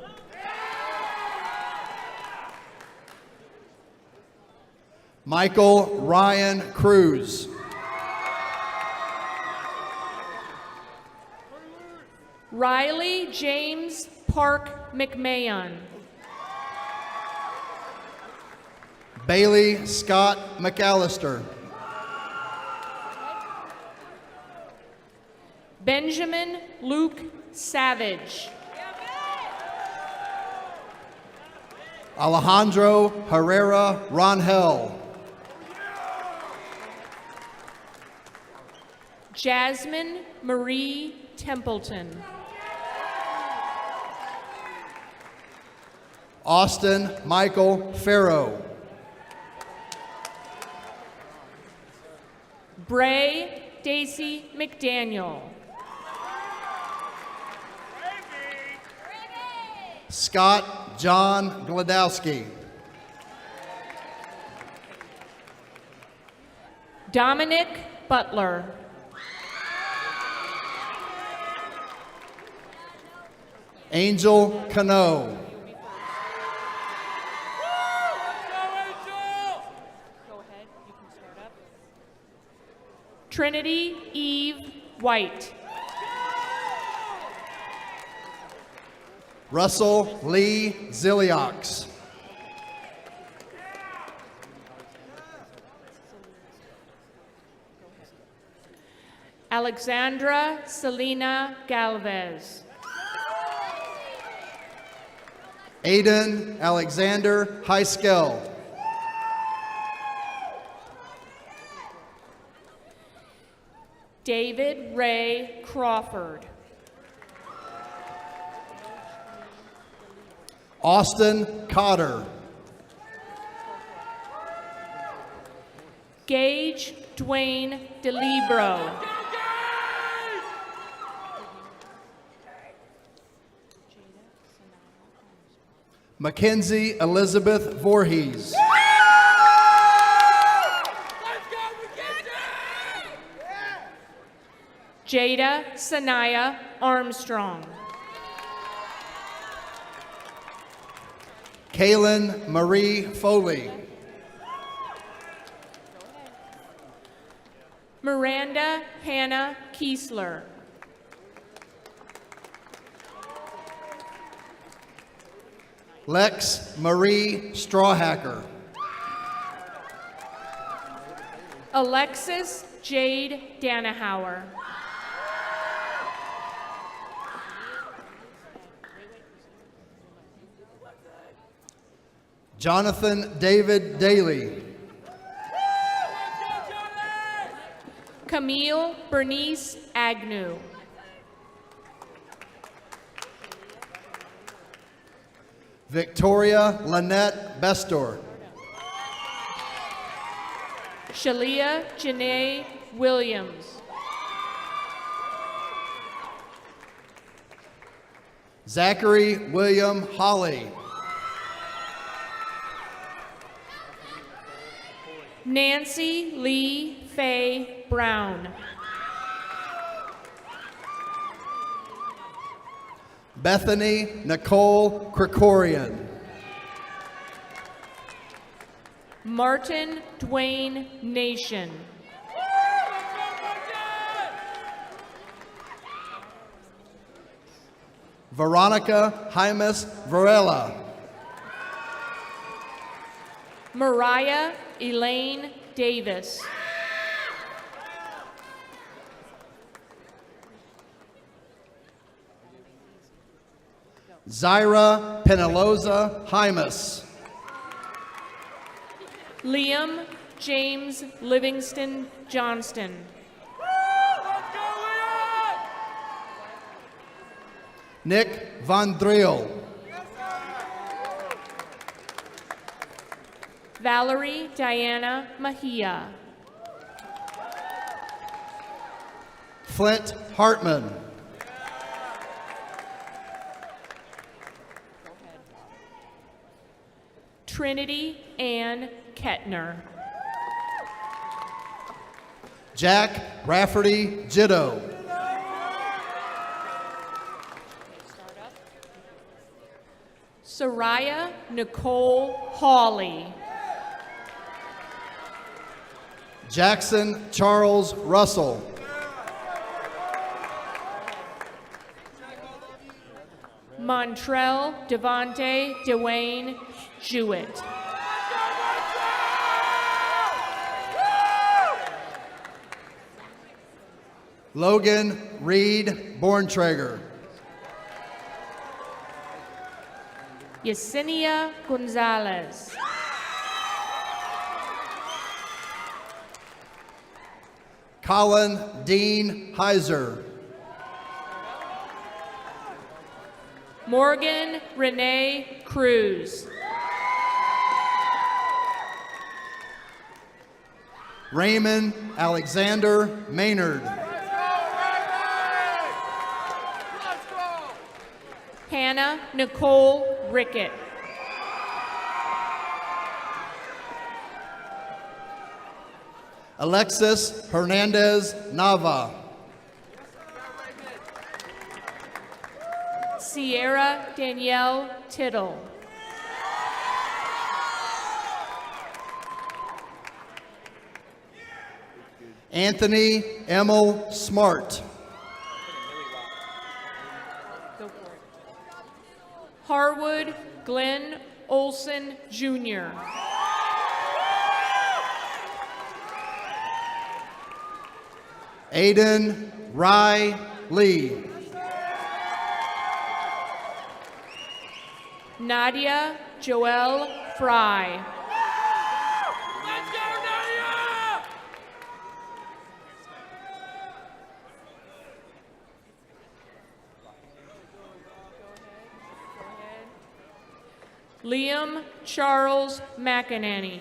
S13: Michael Ryan Cruz.
S12: Riley James Park McMahon.
S13: Bailey Scott McAllister.
S12: Benjamin Luke Savage.
S13: Alejandro Herrera Ronhel.
S12: Jasmine Marie Templeton.
S13: Austin Michael Farrow.
S12: Bray Daisy McDaniel.
S13: Scott John Gladowski.
S12: Dominic Butler.
S13: Angel Cano.
S12: Trinity Eve White.
S13: Russell Lee Ziliox.
S12: Alexandra Selena Galvez.
S13: Aiden Alexander Heiskell.
S12: David Ray Crawford.
S13: Austin Cotter.
S12: Gage Dwayne DeLibro.
S13: Mackenzie Elizabeth Voorhees.
S12: Jada Sanaya Armstrong.
S13: Kaylin Marie Foley.
S12: Miranda Hannah Kiesler.
S13: Lex Marie Strawhacker.
S12: Alexis Jade Danahauer.
S13: Jonathan David Daly.
S12: Camille Bernice Agnew.
S13: Victoria Lynette Bestor.
S12: Shalia Janae Williams.
S13: Zachary William Holly.
S12: Nancy Lee Faye Brown.
S13: Bethany Nicole Krikorian.
S12: Martin Dwayne Nation.
S13: Veronica Jaimes Varela.
S12: Mariah Elaine Davis.
S13: Zyra Penaloza Jaimes.
S12: Liam James Livingston Johnston.
S13: Nick Von Driel.
S12: Valerie Diana Mejia.
S13: Flint Hartman.
S12: Trinity Ann Kettner.
S13: Jack Rafferty Jitto.
S12: Soraya Nicole Hawley.
S13: Jackson Charles Russell.
S12: Montrell Devonte Dwayne Jewett.
S13: Logan Reed Borntrager.
S12: Yesenia Gonzalez.
S13: Colin Dean Heiser.
S12: Morgan Renee Cruz.
S13: Raymond Alexander Maynard.
S12: Hannah Nicole Rickett.
S13: Alexis Hernandez Nava.
S12: Sierra Danielle Tittle.
S13: Anthony Emil Smart.
S12: Harwood Glenn Olson Jr.
S13: Aiden Rye Lee.
S12: Nadia Joelle Fry. Liam Charles McEnany.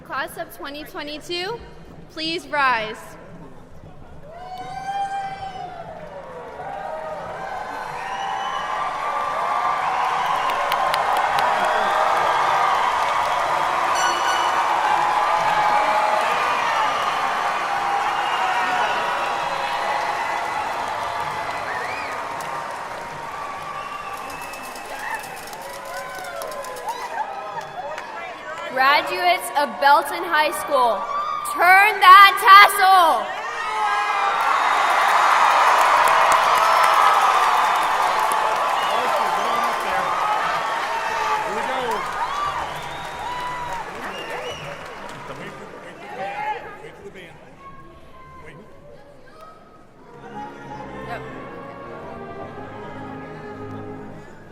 S1: Class of 2022, please rise.
S15: Graduates of Belton High School,
S2: Turn that tassel.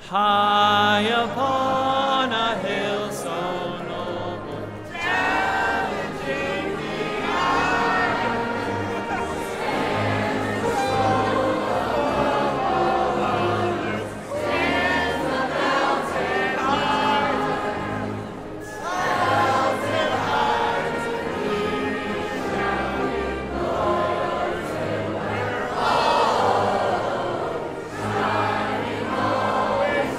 S4: High upon a hill so noble, challenging the iron, stands the soul of all others, stands the melted heart, melted heart, we shouting Lord, till we're all shining always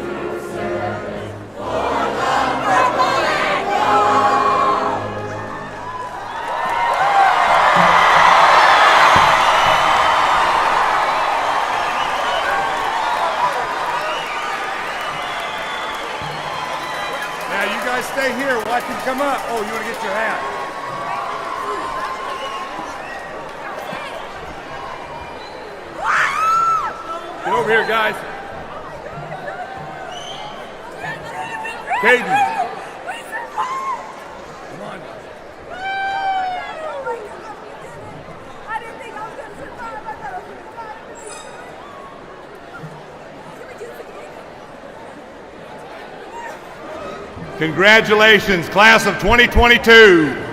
S4: to service for the purple and gold.
S15: Now you guys stay here. Watch him come up. Oh, you want to get your hat? Get over here, guys. Caden. Come on. Congratulations, class of 2022.